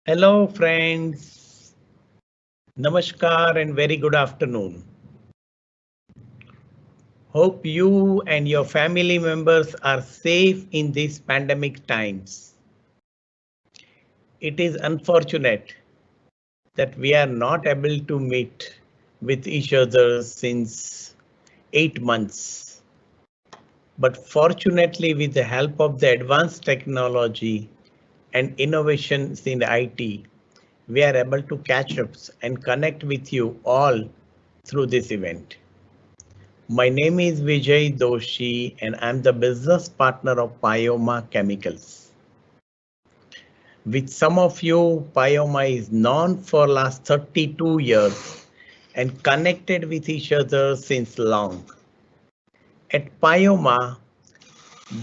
Hello friends, Namaskar and very good afternoon. Hope you and your family members are safe in these pandemic times. It is unfortunate that we are not able to meet with each other since 8 months. But fortunately, with the help of the advanced technology and innovations in IT, we are able to catch up and connect with you all through this event. My name is Vijay Doshi and I'm the business partner of Pioma Chemicals. With some of you, Pioma is known for last 32 years and connected with each other since long. At Pioma,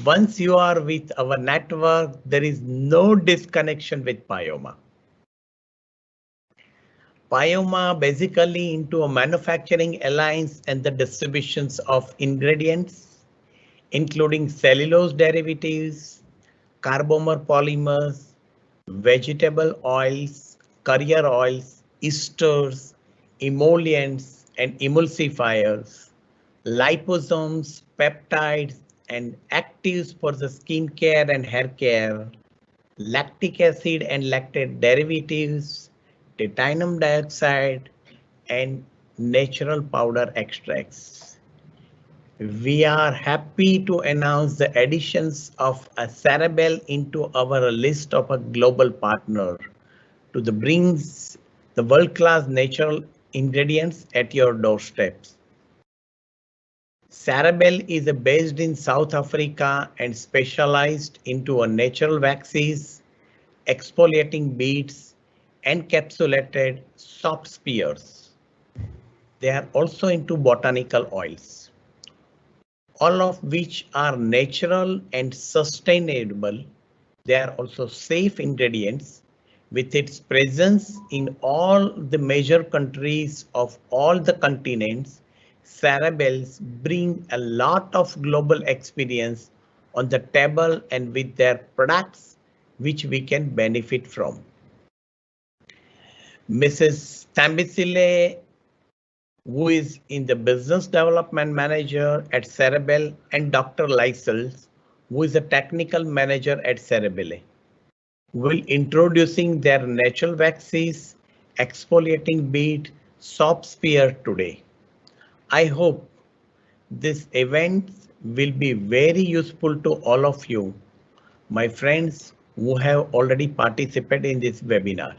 once you are with our network, there is no disconnection with Pioma. Pioma basically into a manufacturing alliance and the distributions of ingredients, including cellulose derivatives, carbomer polymers, vegetable oils, carrier oils, esters, emollients and emulsifiers, liposomes, peptides, and actives for the skin care and hair care, lactic acid and lactate derivatives, titanium dioxide, and natural powder extracts. We are happy to announce the additions of a Cirebelle into our list of a global partner to the brings the world-class natural ingredients at your doorsteps. Cirebelle is based in South Africa and specialized into a natural waxes, exfoliating beads, encapsulated soft spheres. They are also into botanical oils, all of which are natural and sustainable. They are also safe ingredients with its presence in all the major countries of all the continents. Cirebelles bring a lot of global experience on the table and with their products which we can benefit from. Mrs. Tambisile, who is in the business development manager at Cirebelle, and Dr. Lysel, who is a technical manager at Cirebelle, will introducing their natural waxes, exfoliating bead, soft sphere today. I hope this event will be very useful to all of you, my friends who have already participated in this webinar,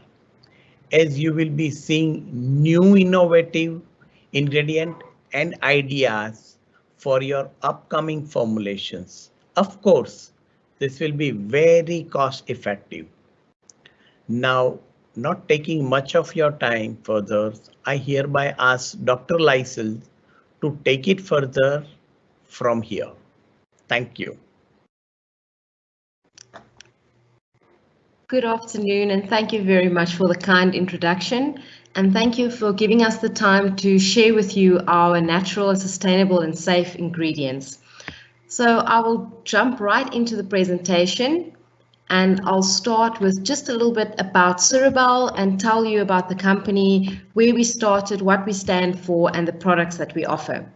as you will be seeing new innovative ingredient and ideas for your upcoming formulations. Of course, this will be very cost effective. Now, not taking much of your time further, I hereby ask Dr. Lysel to take it further from here. Thank you. Good afternoon, and thank you very much for the kind introduction. And thank you for giving us the time to share with you our natural, sustainable and safe ingredients. So I will jump right into the presentation and I'll start with just a little bit about Cirebelle and tell you about the company, where we started, what we stand for and the products that we offer.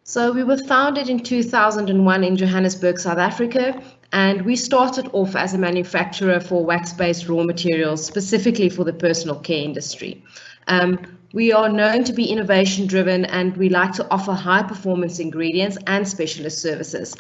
So we were founded in 2001 in Johannesburg, South Africa, and we started off as a manufacturer for wax-based raw materials, specifically for the personal care industry. We are known to be innovation driven and we like to offer high performance ingredients and specialist services.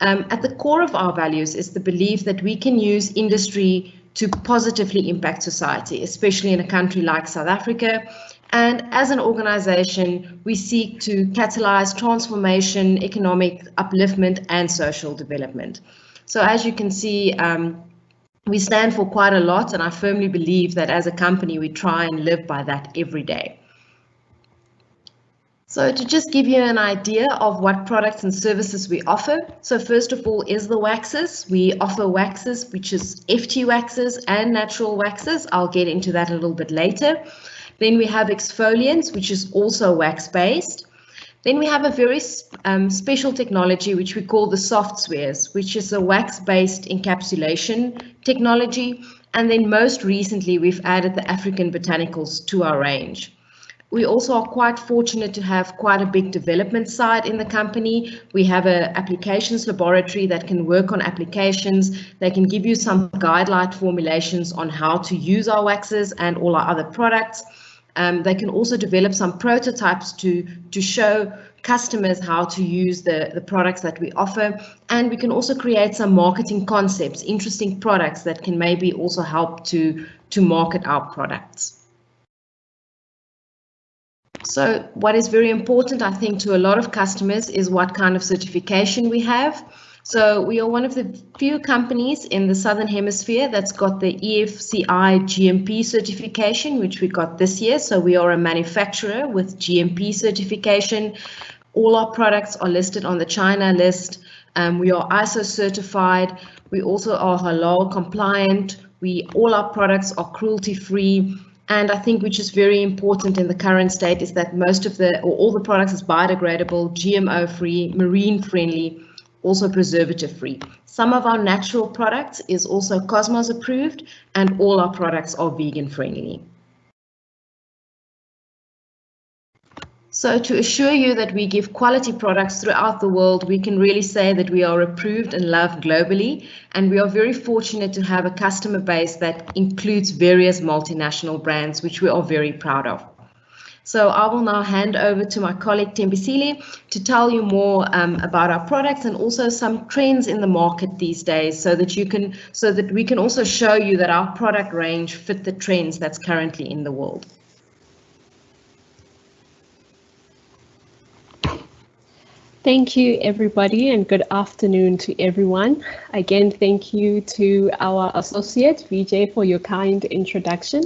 At the core of our values is the belief that we can use industry to positively impact society, especially in a country like South Africa. And as an organization, we seek to catalyze transformation, economic upliftment, and social development. So as you can see, we stand for quite a lot, and I firmly believe that as a company, we try and live by that every day. So to just give you an idea of what products and services we offer. So first of all is the waxes. We offer waxes, which is FT waxes and natural waxes. I'll get into that a little bit later. Then we have exfoliants, which is also wax-based. Then we have a very special technology which we call the SOFTSPHERES, which is a wax-based encapsulation technology. And then most recently, we've added the African botanicals to our range. We also are quite fortunate to have quite a big development side in the company. We have an applications laboratory that can work on applications. They can give you some guideline formulations on how to use our waxes and all our other products. They can also develop some prototypes to show customers how to use the products that we offer. And we can also create some marketing concepts, interesting products that can maybe also help to market our products. So what is very important, I think, to a lot of customers is what kind of certification we have. So we are one of the few companies in the Southern Hemisphere that's got the EFCI GMP certification, which we got this year. So we are a manufacturer with GMP certification. All our products are listed on the China list. We are ISO certified. We also are halal compliant. All our products are cruelty free. And I think which is very important in the current state is that all the products is biodegradable, GMO free, marine friendly, also preservative free. Some of our natural products is also Cosmos approved, and all our products are vegan friendly. So to assure you that we give quality products throughout the world, we can really say that we are approved and loved globally, and we are very fortunate to have a customer base that includes various multinational brands, which we are very proud of. So I will now hand over to my colleague Tembisile to tell you more about our products and also some trends in the market these days, so that we can also show you that our product range fit the trends that's currently in the world. Thank you, everybody, and good afternoon to everyone. Again, thank you to our associate, Vijay, for your kind introduction.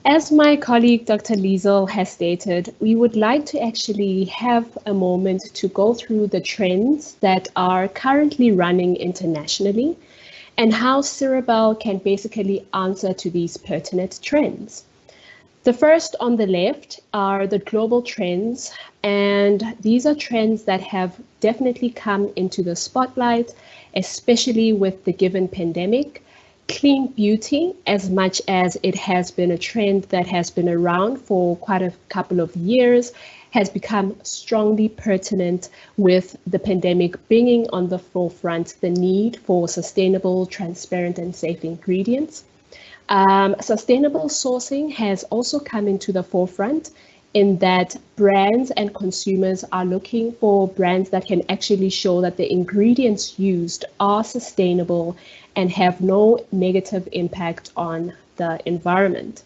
As my colleague, Dr. Liesel, has stated, we would like to actually have a moment to go through the trends that are currently running internationally and how Cirebelle can basically answer to these pertinent trends. The first on the left are the global trends, and these are trends that have definitely come into the spotlight, especially with the given pandemic. Clean beauty, as much as it has been a trend that has been around for quite a couple of years, has become strongly pertinent with the pandemic bringing on the forefront the need for sustainable, transparent, and safe ingredients. Sustainable sourcing has also come into the forefront in that brands and consumers are looking for brands that can actually show that the ingredients used are sustainable and have no negative impact on the environment.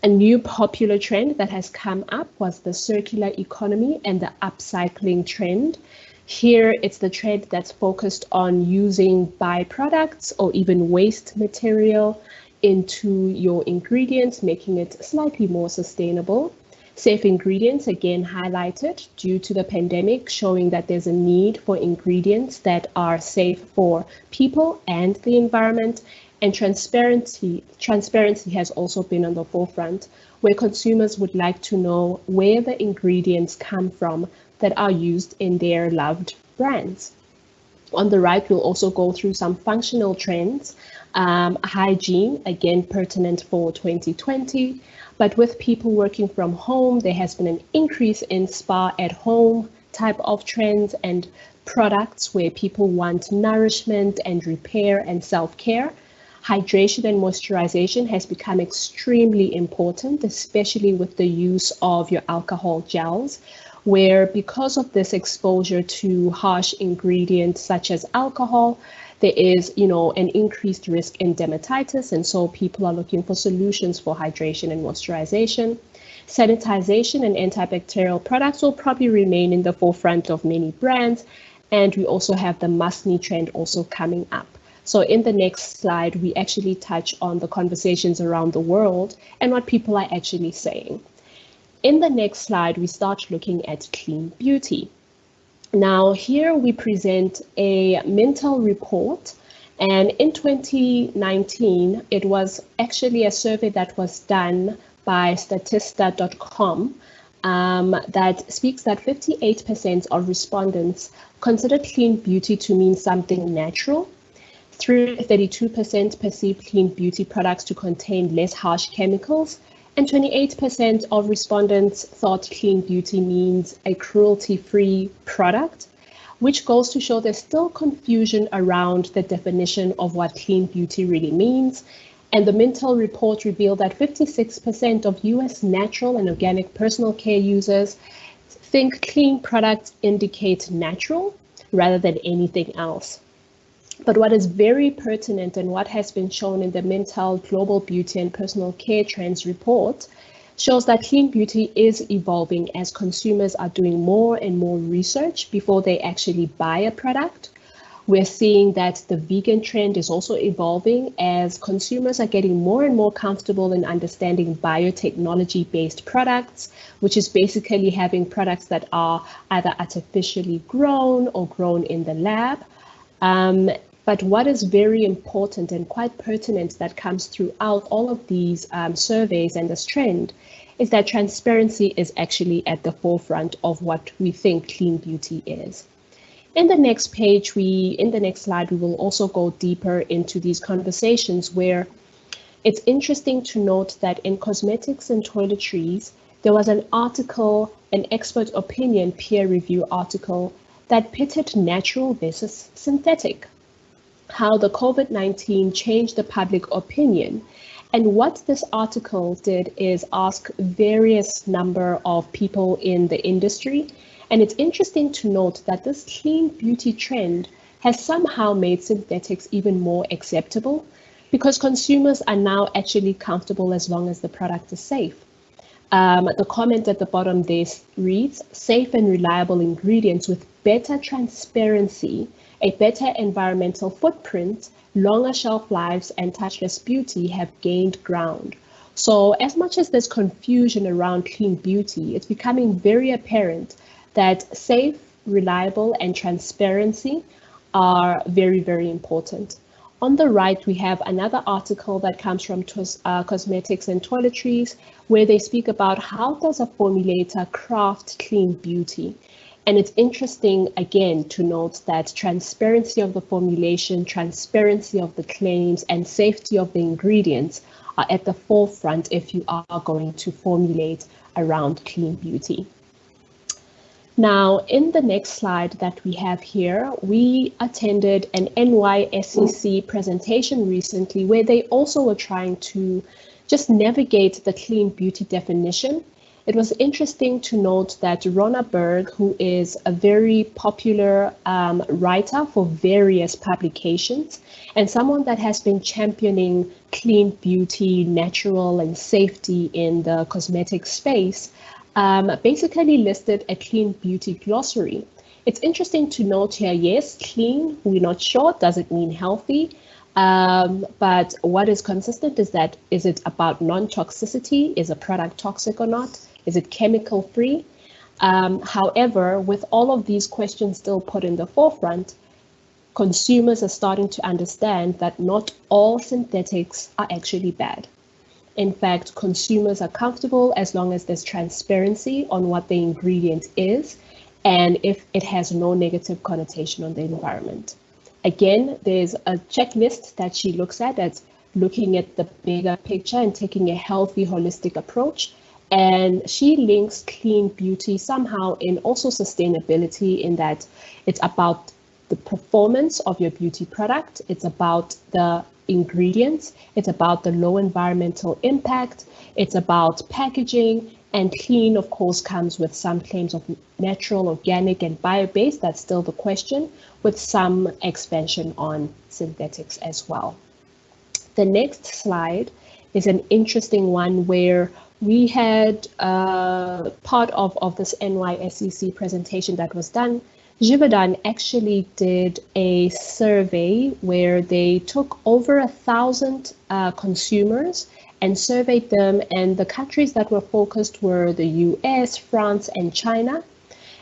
A new popular trend that has come up was the circular economy and the upcycling trend. Here, it's the trend that's focused on using byproducts or even waste material into your ingredients, making it slightly more sustainable. Safe ingredients, again highlighted due to the pandemic, showing that there's a need for ingredients that are safe for people and the environment. And transparency has also been on the forefront, where consumers would like to know where the ingredients come from that are used in their loved brands. On the right, we'll also go through some functional trends. Hygiene, again, pertinent for 2020. But with people working from home, there has been an increase in spa at home type of trends and products where people want nourishment and repair and self-care. Hydration and moisturization has become extremely important, especially with the use of your alcohol gels, where because of this exposure to harsh ingredients such as alcohol, there is, an increased risk in dermatitis, and so people are looking for solutions for hydration and moisturization. Sanitization and antibacterial products will probably remain in the forefront of many brands, and we also have the must-need trend also coming up. So in the next slide, we actually touch on the conversations around the world and what people are actually saying. In the next slide, we start looking at clean beauty. Now, here we present a mental report, and in 2019, it was actually a survey that was done by Statista.com that speaks that 58% of respondents considered clean beauty to mean something natural. 32% perceived clean beauty products to contain less harsh chemicals, and 28% of respondents thought clean beauty means a cruelty-free product, which goes to show there's still confusion around the definition of what clean beauty really means. And the Mintel report revealed that 56% of US natural and organic personal care users think clean products indicate natural rather than anything else. But what is very pertinent and what has been shown in the Mintel Global Beauty and Personal Care Trends report shows that clean beauty is evolving as consumers are doing more and more research before they actually buy a product. We're seeing that the vegan trend is also evolving as consumers are getting more and more comfortable in understanding biotechnology-based products, which is basically having products that are either artificially grown or grown in the lab. But what is very important and quite pertinent that comes throughout all of these surveys and this trend is that transparency is actually at the forefront of what we think clean beauty is. In the next page, in the next slide, we will also go deeper into these conversations where it's interesting to note that in cosmetics and toiletries, there was an article, an expert opinion peer review article that pitted natural versus synthetic, how the COVID-19 changed the public opinion. And what this article did is ask various number of people in the industry. And it's interesting to note that this clean beauty trend has somehow made synthetics even more acceptable because consumers are now actually comfortable as long as the product is safe. The comment at the bottom there reads, safe and reliable ingredients with better transparency, a better environmental footprint, longer shelf lives, and touchless beauty have gained ground. So as much as there's confusion around clean beauty, it's becoming very apparent that safe, reliable, and transparency are very, very important. On the right, we have another article that comes from Cosmetics and Toiletries, where they speak about how does a formulator craft clean beauty. And it's interesting, again, to note that transparency of the formulation, transparency of the claims, and safety of the ingredients are at the forefront if you are going to formulate around clean beauty. Now, in the next slide that we have here, we attended an NYSCC presentation recently where they also were trying to just navigate the clean beauty definition. It was interesting to note that Rona Berg, who is a very popular writer for various publications and someone that has been championing clean beauty, natural and safety in the cosmetic space, basically listed a clean beauty glossary. It's interesting to note here, yes, clean, we're not sure, does it mean healthy? But what is consistent is that, is it about non-toxicity? Is a product toxic or not? Is it chemical free? However, with all of these questions still put in the forefront, consumers are starting to understand that not all synthetics are actually bad. In fact, consumers are comfortable as long as there's transparency on what the ingredient is and if it has no negative connotation on the environment. Again, there's a checklist that she looks at that's looking at the bigger picture and taking a healthy, holistic approach. And she links clean beauty somehow in also sustainability in that it's about the performance of your beauty product. It's about the ingredients. It's about the low environmental impact. It's about packaging, and clean, of course, comes with some claims of natural, organic, and bio-based. That's still the question, with some expansion on synthetics as well. The next slide is an interesting one where we had part of this NYSCC presentation that was done. Givaudan actually did a survey where they took over 1,000 consumers and surveyed them, and the countries that were focused were the US, France, and China.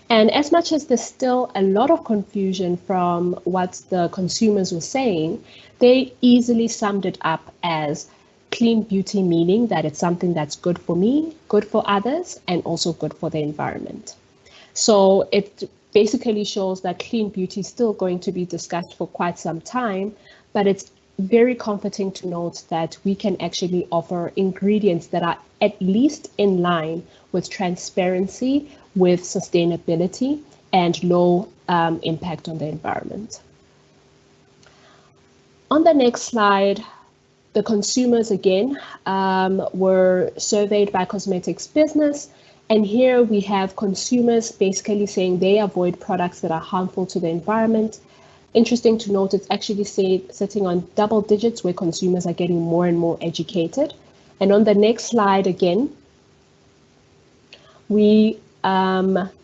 And as much as there's still a lot of confusion from what the consumers were saying, they easily summed it up as Clean beauty meaning that it's something that's good for me, good for others, and also good for the environment. So it basically shows that clean beauty is still going to be discussed for quite some time, but it's very comforting to note that we can actually offer ingredients that are at least in line with transparency, with sustainability, and low impact on the environment. On the next slide, the consumers again were surveyed by Cosmetics Business. And here we have consumers basically saying they avoid products that are harmful to the environment. Interesting to note, it's actually sitting on double digits where consumers are getting more and more educated. And on the next slide again, we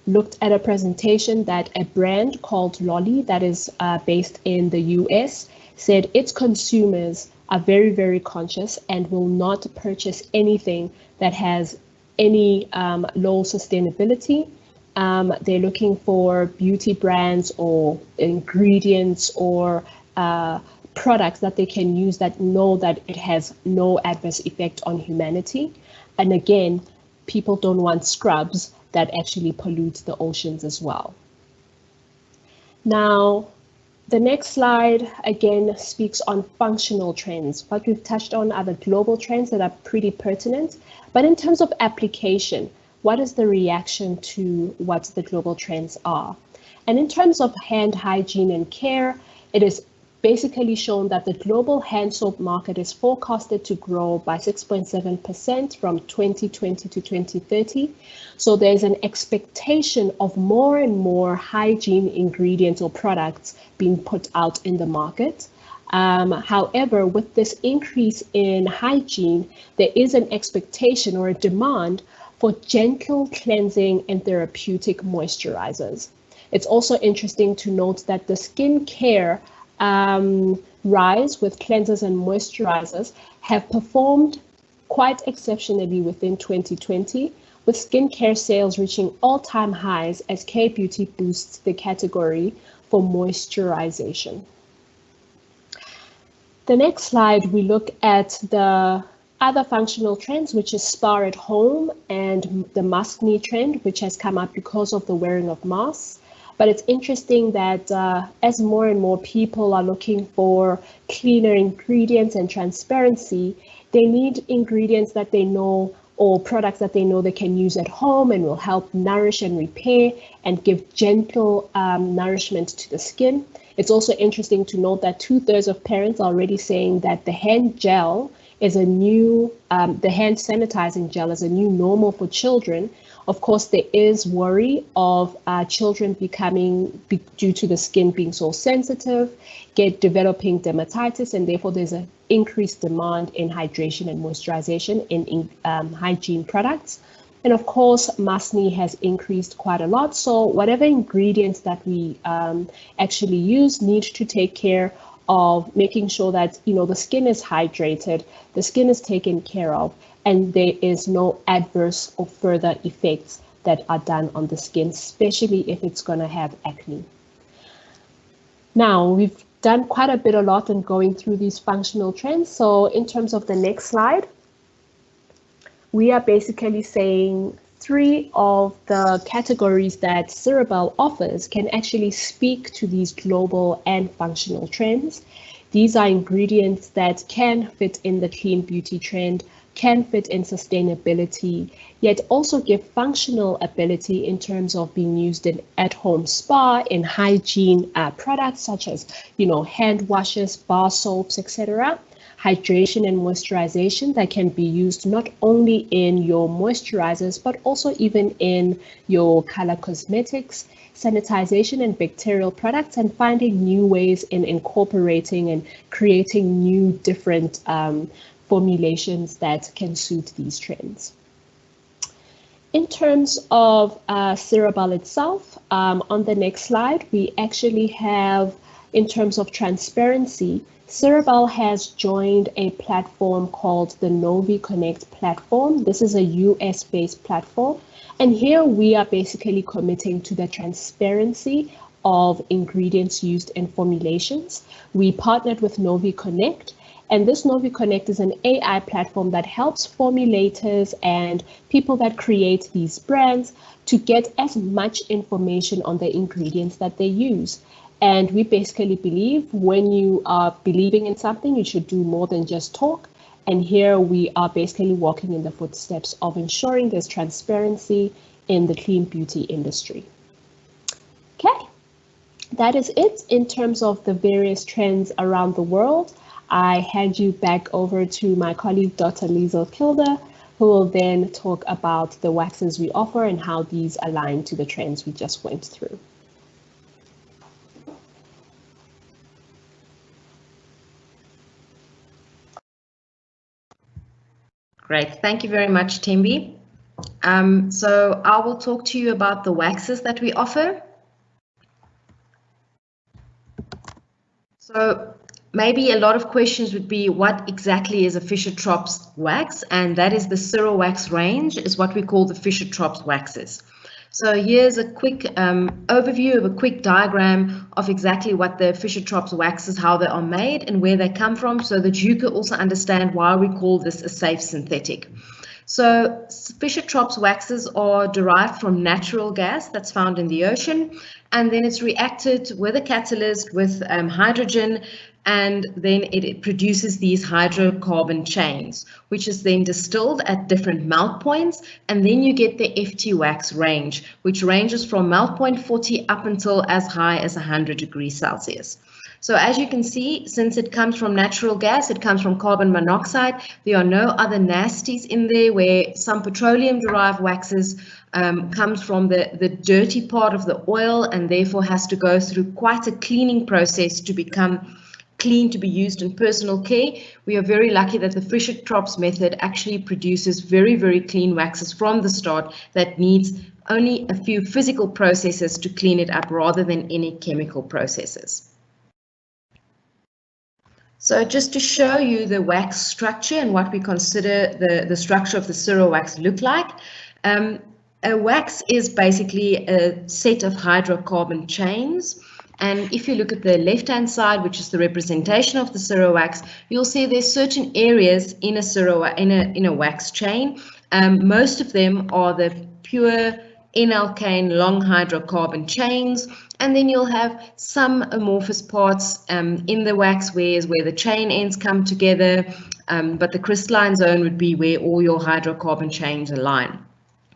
looked at a presentation that a brand called Lolly that is based in the US said its consumers are very, very conscious and will not purchase anything that has any low sustainability. They're looking for beauty brands or ingredients or products that they can use that know that it has no adverse effect on humanity. And again, people don't want scrubs that actually pollute the oceans as well. Now, the next slide again speaks on functional trends. What we've touched on are the global trends that are pretty pertinent, but in terms of application, what is the reaction to what the global trends are? And in terms of hand hygiene and care, it is basically shown that the global hand soap market is forecasted to grow by 6.7% from 2020 to 2030. So there's an expectation of more and more hygiene ingredients or products being put out in the market. However, with this increase in hygiene, there is an expectation or a demand for gentle cleansing and therapeutic moisturizers. It's also interesting to note that the skincare rise with cleansers and moisturizers have performed quite exceptionally within 2020, with skincare sales reaching all-time highs as K-beauty boosts the category for moisturization. The next slide, we look at the other functional trends, which is spa at home and the mask knee trend, which has come up because of the wearing of masks. But it's interesting that as more and more people are looking for cleaner ingredients and transparency, they need ingredients that they know or products that they know they can use at home and will help nourish and repair and give gentle nourishment to the skin. It's also interesting to note that 2/3 of parents are already saying that the hand gel is a new, the hand sanitizing gel is a new normal for children. Of course, there is worry of children due to the skin being so sensitive, developing dermatitis, and therefore there's an increased demand in hydration and moisturization in hygiene products. And of course, mask knee has increased quite a lot. So whatever ingredients that we actually use need to take care of making sure that, you know, the skin is hydrated, the skin is taken care of, and there is no adverse or further effects that are done on the skin, especially if it's going to have acne. Now, we've done quite a lot in going through these functional trends. So in terms of the next slide, we are basically saying 3 of the categories that Cirebelle offers can actually speak to these global and functional trends. These are ingredients that can fit in the clean beauty trend, can fit in sustainability, yet also give functional ability in terms of being used in at-home spa, in hygiene products such as, you know, hand washes, bar soaps, etc. Hydration and moisturization that can be used not only in your moisturizers, but also even in your color cosmetics, sanitization and bacterial products, and finding new ways in incorporating and creating new different formulations that can suit these trends. In terms of Cirebelle itself, on the next slide, we actually have, in terms of transparency, Cirebelle has joined a platform called the Novi Connect platform. This is a US-based platform, and here we are basically committing to the transparency of ingredients used in formulations. We partnered with Novi Connect, And this NoviConnect is an AI platform that helps formulators and people that create these brands to get as much information on the ingredients that they use. And we basically believe when you are believing in something, you should do more than just talk. And here we are basically walking in the footsteps of ensuring there's transparency in the clean beauty industry. Okay, that is it in terms of the various trends around the world. I hand you back over to my colleague, Dr. Liesl Kilder, who will then talk about the waxes we offer and how these align to the trends we just went through. Great, thank you very much, Tembi. So I will talk to you about the waxes that we offer. So maybe a lot of questions would be, what exactly is a Fischer-Tropsch wax? And that is the CIREWAX range, is what we call the Fischer-Tropsch waxes. So here's a quick overview of a quick diagram of exactly what the Fischer-Tropsch waxes, how they are made and where they come from, so that you can also understand why we call this a safe synthetic. So Fischer-Tropsch waxes are derived from natural gas that's found in the ocean, and then it's reacted with a catalyst with hydrogen, and then it produces these hydrocarbon chains, which is then distilled at different melt points, and then you get the FT wax range, which ranges from melt point 40 up until as high as 100 degrees Celsius. So as you can see, since it comes from natural gas, it comes from carbon monoxide, there are no other nasties in there, where some petroleum-derived waxes comes from the dirty part of the oil and therefore has to go through quite a cleaning process to become clean to be used in personal care. We are very lucky that the Fischer-Tropsch method actually produces very, very clean waxes from the start that needs only a few physical processes to clean it up rather than any chemical processes. So just to show you the wax structure and what we consider the structure of the CIREWAX look like. A wax is basically a set of hydrocarbon chains. And if you look at the left-hand side, which is the representation of the CIREWAX, you'll see there's certain areas in a wax chain. Most of them are the pure N-alkane long hydrocarbon chains, and then you'll have some amorphous parts in the wax where the chain ends come together, but the crystalline zone would be where all your hydrocarbon chains align.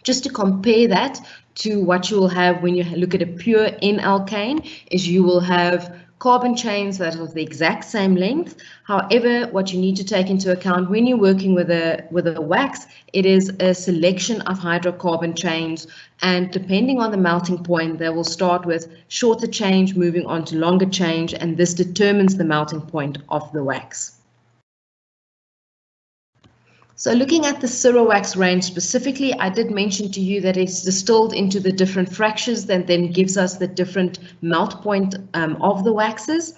Just to compare that to what you will have when you look at a pure N-alkane, is you will have carbon chains that are of the exact same length. However, what you need to take into account when you're working with a wax, it is a selection of hydrocarbon chains, and depending on the melting point, they will start with shorter chains moving on to longer chains, and this determines the melting point of the wax. So looking at the CIREWAX range specifically, I did mention to you that it's distilled into the different fractions that then gives us the different melt point of the waxes.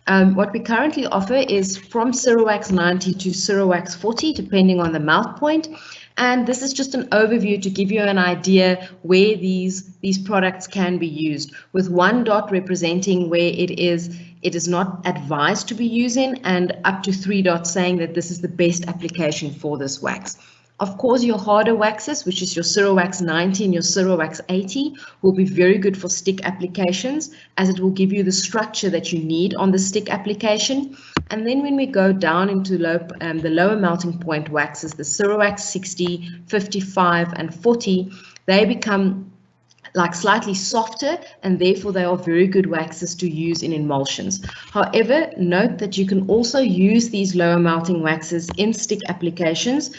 What we currently offer is from CIREWAX 90 to CIREWAX 40, depending on the melt point. And this is just an overview to give you an idea where these products can be used, with one dot representing where it is not advised to be using, and up to 3 dots saying that this is the best application for this wax. Of course, your harder waxes, which is your CIREWAX 90 and your CIREWAX 80, will be very good for stick applications, as it will give you the structure that you need on the stick application. And then when we go down into the lower melting point waxes, the CIREWAX 60, 55 and 40, they become like slightly softer, and therefore they are very good waxes to use in emulsions. However, note that you can also use these lower melting waxes in stick applications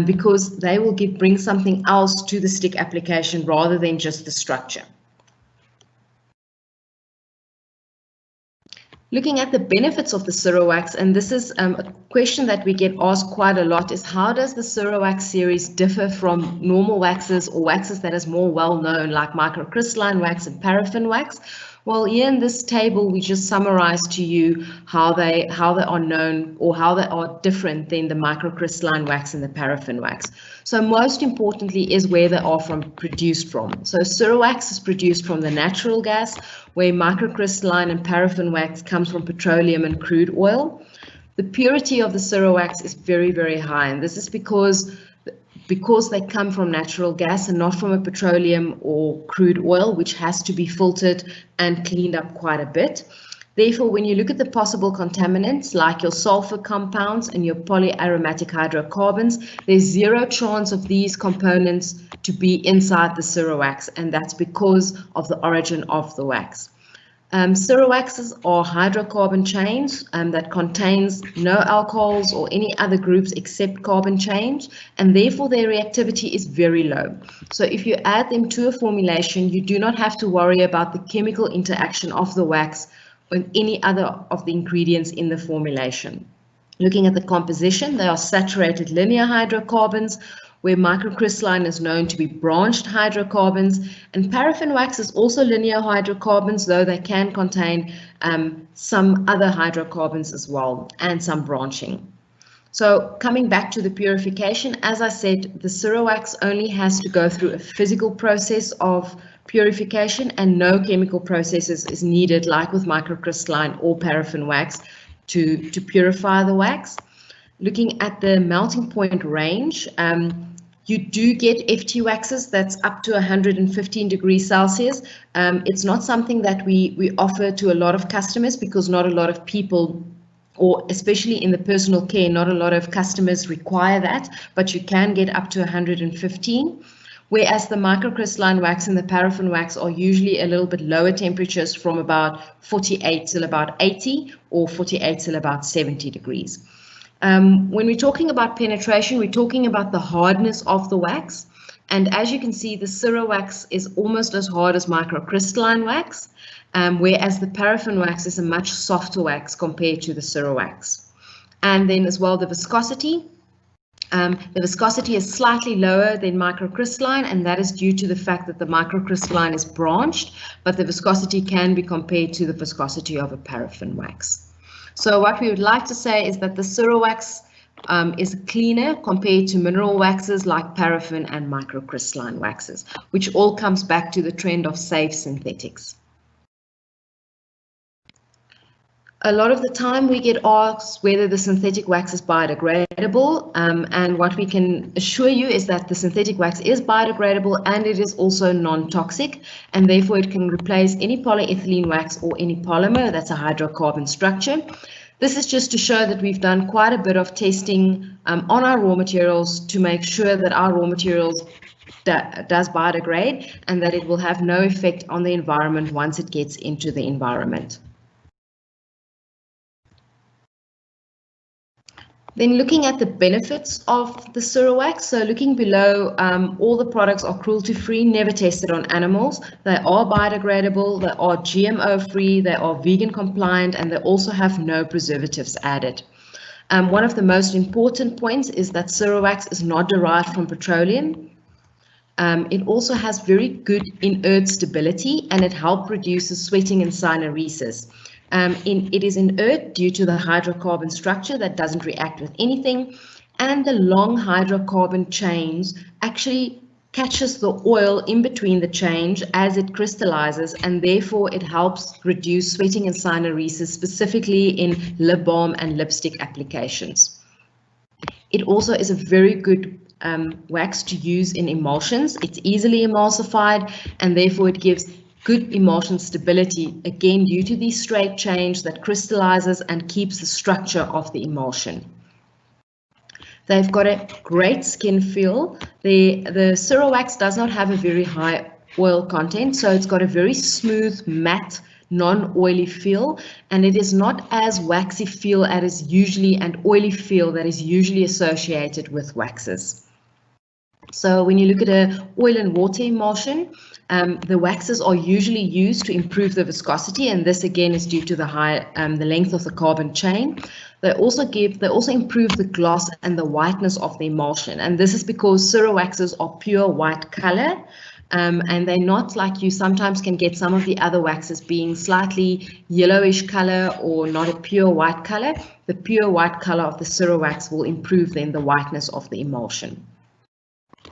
because they will bring something else to the stick application rather than just the structure. Looking at the benefits of the CIREWAX, and this is a question that we get asked quite a lot, is how does the CIREWAX series differ from normal waxes or waxes that is more well known, like microcrystalline wax and paraffin wax? Well, here in this table, we just summarize to you how they are known, or how they are different than the microcrystalline wax and the paraffin wax. So most importantly is where they are produced from. So CIREWAX is produced from the natural gas, where microcrystalline and paraffin wax comes from petroleum and crude oil. the purity of the CIREWAX is very, very high, and this is because they come from natural gas and not from a petroleum or crude oil, which has to be filtered and cleaned up quite a bit. Therefore, when you look at the possible contaminants like your sulfur compounds and your polyaromatic hydrocarbons, there's zero chance of these components to be inside the CIREWAX, and that's because of the origin of the wax. CIREWAXes are hydrocarbon chains that contains no alcohols or any other groups except carbon chains, and therefore their reactivity is very low. So if you add them to a formulation, you do not have to worry about the chemical interaction of the wax with any other of the ingredients in the formulation. Looking at the composition, they are saturated linear hydrocarbons, where microcrystalline is known to be branched hydrocarbons, and paraffin wax is also linear hydrocarbons, though they can contain some other hydrocarbons as well, and some branching. So coming back to the purification, as I said, the CIREWAX only has to go through a physical process of purification, and no chemical processes is needed, like with microcrystalline or paraffin wax, to purify the wax. Looking at the melting point range, you do get FT waxes that's up to 115 degrees Celsius. It's not something that we offer to a lot of customers because not a lot of people, or especially in the personal care, not a lot of customers require that, but you can get up to 115. Whereas the microcrystalline wax and the paraffin wax are usually a little bit lower temperatures, from about 48 till about 80 or 48 till about 70 degrees. When we're talking about penetration, we're talking about the hardness of the wax. And as you can see, the CIREWAX is almost as hard as microcrystalline wax, whereas the paraffin wax is a much softer wax compared to the CIREWAX. And then as well, the viscosity. The viscosity is slightly lower than microcrystalline, and that is due to the fact that the microcrystalline is branched, but the viscosity can be compared to the viscosity of a paraffin wax. So what we would like to say is that the CIREWAX is cleaner compared to mineral waxes like paraffin and microcrystalline waxes, which all comes back to the trend of safe synthetics. A lot of the time we get asked whether the synthetic wax is biodegradable, and what we can assure you is that the synthetic wax is biodegradable, and it is also non-toxic, and therefore it can replace any polyethylene wax or any polymer that's a hydrocarbon structure. This is just to show that we've done quite a bit of testing on our raw materials to make sure that our raw materials does biodegrade and that it will have no effect on the environment once it gets into the environment. Then looking at the benefits of the CIREWAX, so looking below, all the products are cruelty-free, never tested on animals. They are biodegradable, they are GMO-free, they are vegan compliant, and they also have no preservatives added. One of the most important points is that CIREWAX is not derived from petroleum. It also has very good inert stability, and it helps reduce sweating and syneresis. It is inert due to the hydrocarbon structure that doesn't react with anything, and the long hydrocarbon chains actually catches the oil in between the chains as it crystallizes, and therefore it helps reduce sweating and syneresis, specifically in lip balm and lipstick applications. It also is a very good wax to use in emulsions. It's easily emulsified, and therefore it gives good emulsion stability, again due to these straight chains that crystallizes and keeps the structure of the emulsion. They've got a great skin feel. The CIREWAX does not have a very high oil content, so it's got a very smooth, matte, non-oily feel, and it is not as waxy feel as usually and oily feel that is usually associated with waxes. So when you look at an oil and water emulsion, the waxes are usually used to improve the viscosity, and this again is due to the length of the carbon chain. They also improve the gloss and the whiteness of the emulsion, and this is because CIREWAXes are pure white color, and they're not like you sometimes can get some of the other waxes being slightly yellowish color or not a pure white color. The pure white color of the CIREWAX will improve then the whiteness of the emulsion.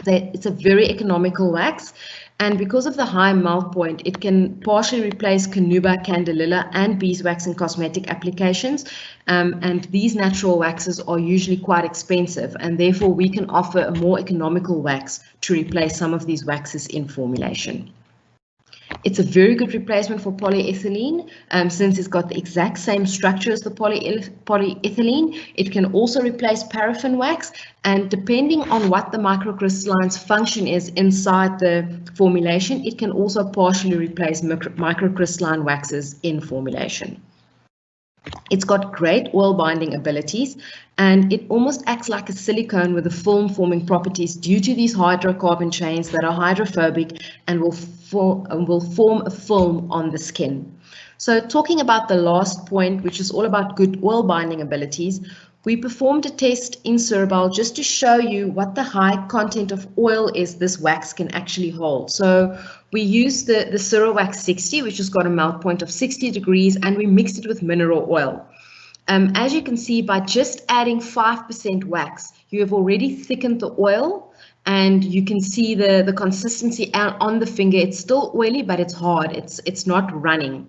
It's a very economical wax, and because of the high melt point, it can partially replace Canuba, Candelilla, and beeswax in cosmetic applications. And these natural waxes are usually quite expensive, and therefore we can offer a more economical wax to replace some of these waxes in formulation. It's a very good replacement for polyethylene since it's got the exact same structure as the polyethylene. It can also replace paraffin wax, and depending on what the microcrystalline's function is inside the formulation, it can also partially replace microcrystalline waxes in formulation. It's got great oil binding abilities, and it almost acts like a silicone with the film forming properties due to these hydrocarbon chains that are hydrophobic and will form a film on the skin. So talking about the last point, which is all about good oil binding abilities, we performed a test in Cirebelle just to show you what the high content of oil is this wax can actually hold. So we used the CIREWAX 60, which has got a melt point of 60 degrees, and we mixed it with mineral oil. As you can see, by just adding 5% wax, you have already thickened the oil, and you can see the consistency on the finger. It's still oily, but it's hard. It's not running.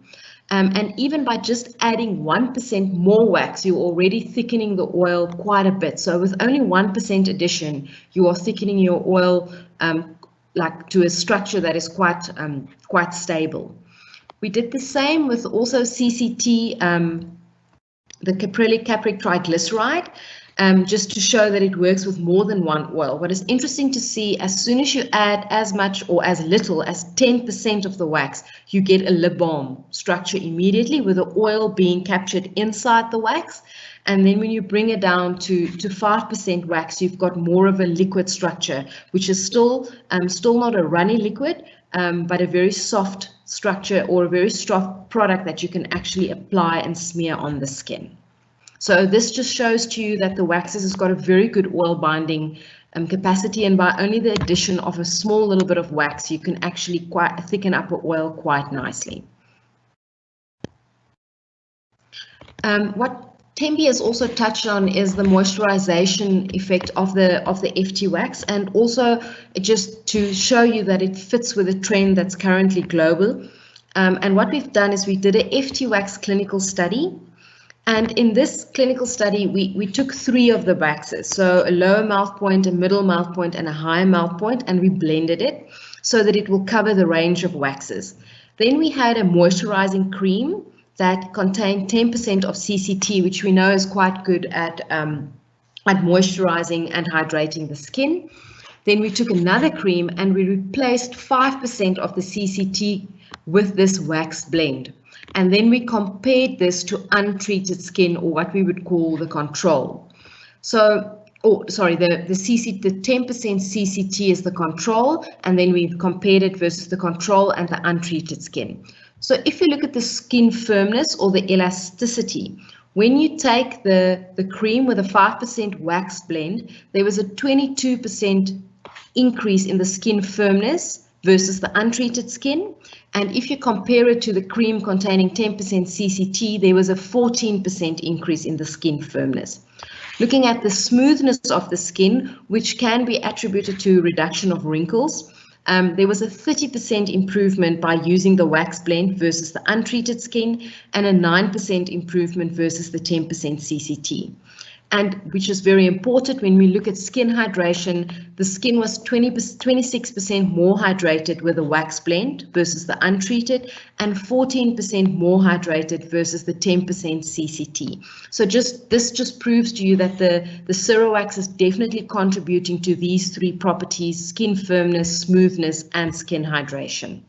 And even by just adding 1% more wax, you're already thickening the oil quite a bit. So with only 1% addition, you are thickening your oil like to a structure that is quite stable. We did the same with also CCT, the caprylic triglyceride, just to show that it works with more than one oil. What is interesting to see, as soon as you add as much or as little as 10% of the wax, you get a lip balm structure immediately, with the oil being captured inside the wax. And then when you bring it down to 5% wax, you've got more of a liquid structure, which is still not a runny liquid, but a very soft structure or a very soft product that you can actually apply and smear on the skin. So this just shows to you that the waxes has got a very good oil binding capacity, and by only the addition of a small little bit of wax, you can actually quite thicken up the oil quite nicely. What Tembi has also touched on is the moisturization effect of the FT wax, and also just to show you that it fits with a trend that's currently global. And what we've done is we did a FT wax clinical study. And in this clinical study, we took 3 of the waxes, so a lower mouth point, a middle mouth point, and a higher mouth point, and we blended it so that it will cover the range of waxes. Then we had a moisturizing cream that contained 10% of CCT, which we know is quite good at moisturizing and hydrating the skin. Then we took another cream and we replaced 5% of the CCT with this wax blend. And then we compared this to untreated skin, or what we would call the control. So, the 10% CCT is the control, and then we compared it versus the control and the untreated skin. So if you look at the skin firmness or the elasticity, when you take the cream with a 5% wax blend, there was a 22% increase in the skin firmness versus the untreated skin. And if you compare it to the cream containing 10% CCT, there was a 14% increase in the skin firmness. Looking at the smoothness of the skin, which can be attributed to reduction of wrinkles, there was a 30% improvement by using the wax blend versus the untreated skin, and a 9% improvement versus the 10% CCT. And which is very important when we look at skin hydration, the skin was 26% more hydrated with a wax blend versus the untreated, and 14% more hydrated versus the 10% CCT. So this just proves to you that the CIREWAX is definitely contributing to these 3 properties: skin firmness, smoothness, and skin hydration.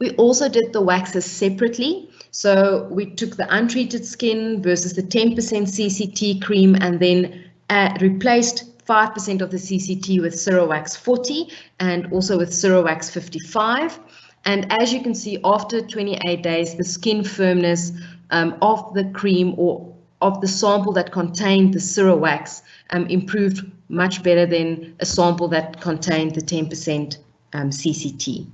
We also did the waxes separately. So we took the untreated skin versus the 10% CCT cream, and then replaced 5% of the CCT with CIREWAX 40 and also with CIREWAX 55. And as you can see, after 28 days, the skin firmness of the cream or of the sample that contained the CIREWAX improved much better than a sample that contained the 10% CCT.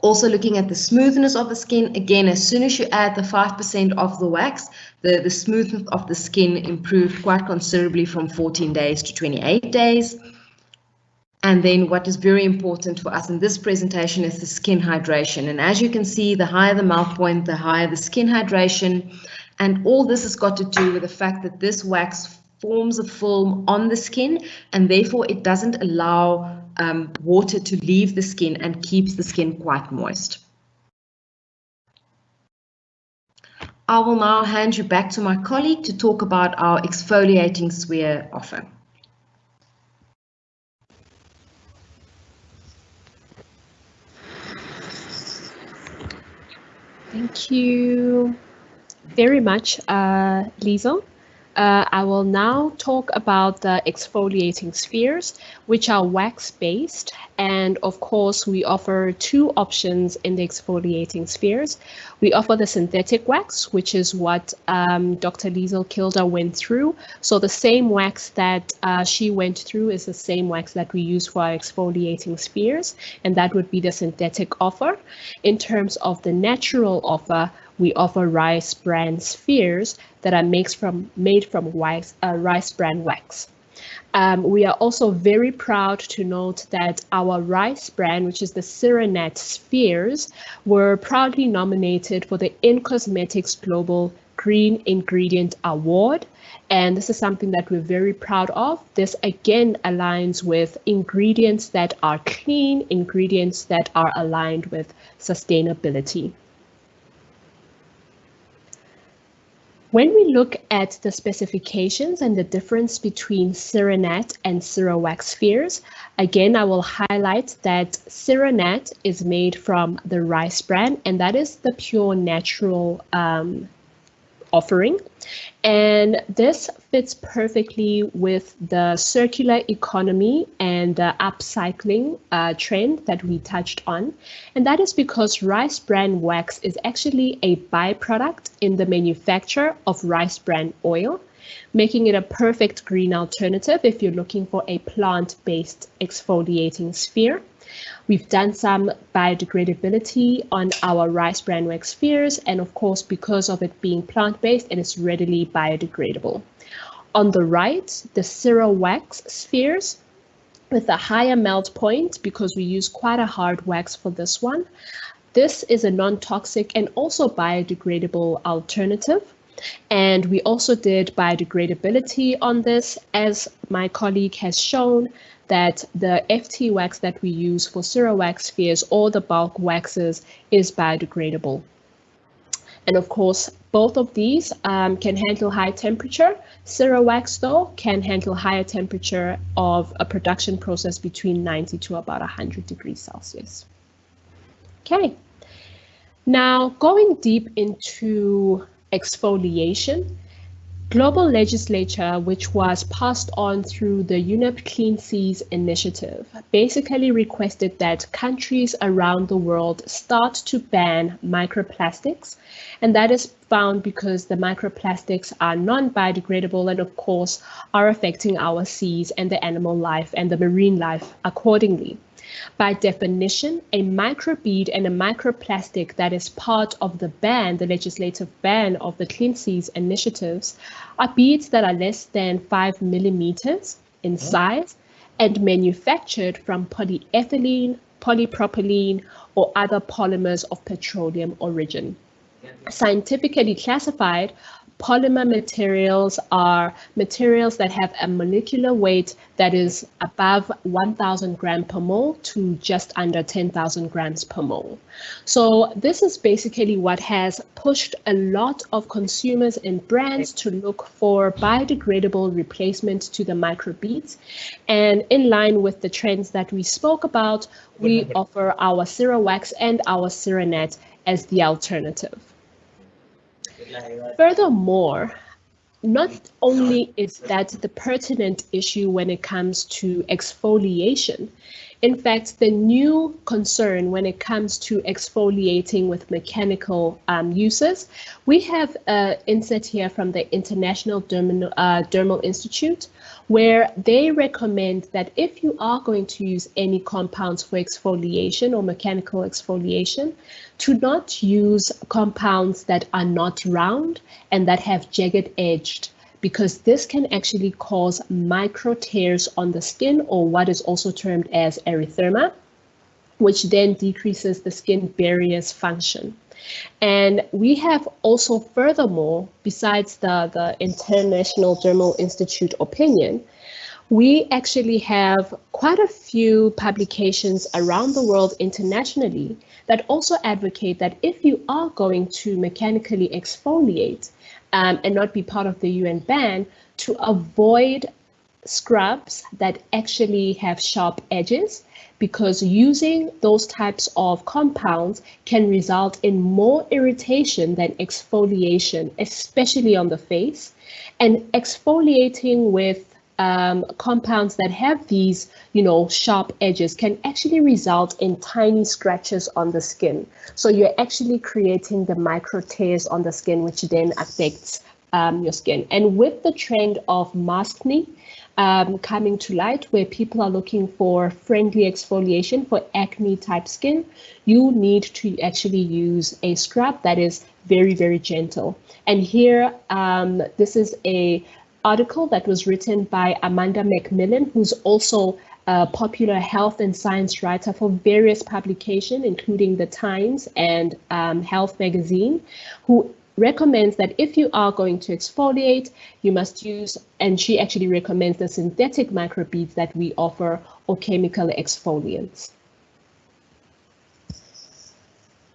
Also looking at the smoothness of the skin, again, as soon as you add the 5% of the wax, the smoothness of the skin improved quite considerably from 14 days to 28 days. And then what is very important for us in this presentation is the skin hydration. And as you can see, the higher the melt point, the higher the skin hydration. And all this has got to do with the fact that this wax forms a film on the skin, and therefore it doesn't allow water to leave the skin and keeps the skin quite moist. I will now hand you back to my colleague to talk about our exfoliating sphere offer. Thank you very much, Liesl. I will now talk about the exfoliating spheres, which are wax-based, and of course we offer two options in the exfoliating spheres. We offer the synthetic wax, which is what Dr. Liesl Kilder went through. So the same wax that she went through is the same wax that we use for our exfoliating spheres, and that would be the synthetic offer. In terms of the natural offer, we offer rice bran spheres that are made from rice bran wax. We are also very proud to note that our rice bran, which is the CIRENAT spheres, were proudly nominated for the In-Cosmetics Global Green Ingredient Award. And this is something that we're very proud of. This again aligns with ingredients that are clean, ingredients that are aligned with sustainability. When we look at the specifications and the difference between CIRENAT and CIREWAX spheres, again, I will highlight that CIRENAT is made from the rice bran, and that is the pure natural offering. And this fits perfectly with the circular economy and the upcycling trend that we touched on. And that is because rice bran wax is actually a byproduct in the manufacture of rice bran oil, making it a perfect green alternative if you're looking for a plant-based exfoliating sphere. We've done some biodegradability on our rice bran wax spheres, and of course, because of it being plant-based, it is readily biodegradable. On the right, the CIREWAX spheres with a higher melt point, because we use quite a hard wax for this one. This is a non-toxic and also biodegradable alternative. And we also did biodegradability on this, as my colleague has shown, that the FT wax that we use for CIREWAX spheres or the bulk waxes is biodegradable. And of course, both of these can handle high temperature. CIREWAX, though, can handle higher temperature of a production process between 90 to about 100 degrees Celsius. Okay, now going deep into exfoliation, global legislature, which was passed on through the UNEP Clean Seas initiative, basically requested that countries around the world start to ban microplastics. And that is found because the microplastics are non-biodegradable and of course are affecting our seas and the animal life and the marine life accordingly. By definition, a microbead and a microplastic that is part of the ban, the legislative ban of the Clean Seas initiatives, are beads that are less than 5 millimeters in size and manufactured from polyethylene, polypropylene, or other polymers of petroleum origin. Scientifically classified, polymer materials are materials that have a molecular weight that is above 1,000 grams per mole to just under 10,000 grams per mole. So this is basically what has pushed a lot of consumers and brands to look for biodegradable replacement to the microbeads. And in line with the trends that we spoke about, we offer our CIREWAX and our CIRENAT as the alternative. Furthermore, not only is that the pertinent issue when it comes to exfoliation, In fact, the new concern when it comes to exfoliating with mechanical uses, we have an insert here from the International Dermal Institute, where they recommend that if you are going to use any compounds for exfoliation or mechanical exfoliation, to not use compounds that are not round and that have jagged edged, because this can actually cause micro tears on the skin, or what is also termed as erythema, which then decreases the skin barrier's function. And we have also, furthermore, besides the International Dermal Institute opinion, we actually have quite a few publications around the world internationally that also advocate that if you are going to mechanically exfoliate and not be part of the UN ban, to avoid scrubs that actually have sharp edges, because using those types of compounds can result in more irritation than exfoliation, especially on the face. And exfoliating with compounds that have these, sharp edges can actually result in tiny scratches on the skin. So you're actually creating the micro tears on the skin, which then affects your skin. And with the trend of maskne coming to light, where people are looking for friendly exfoliation for acne type skin, you need to actually use a scrub that is very, very gentle. And here, this is a article that was written by Amanda Macmillan, who's also a popular health and science writer for various publications, including The Times and Health Magazine, who recommends that if you are going to exfoliate, you must use, and she actually recommends the synthetic microbeads that we offer, or chemical exfoliants.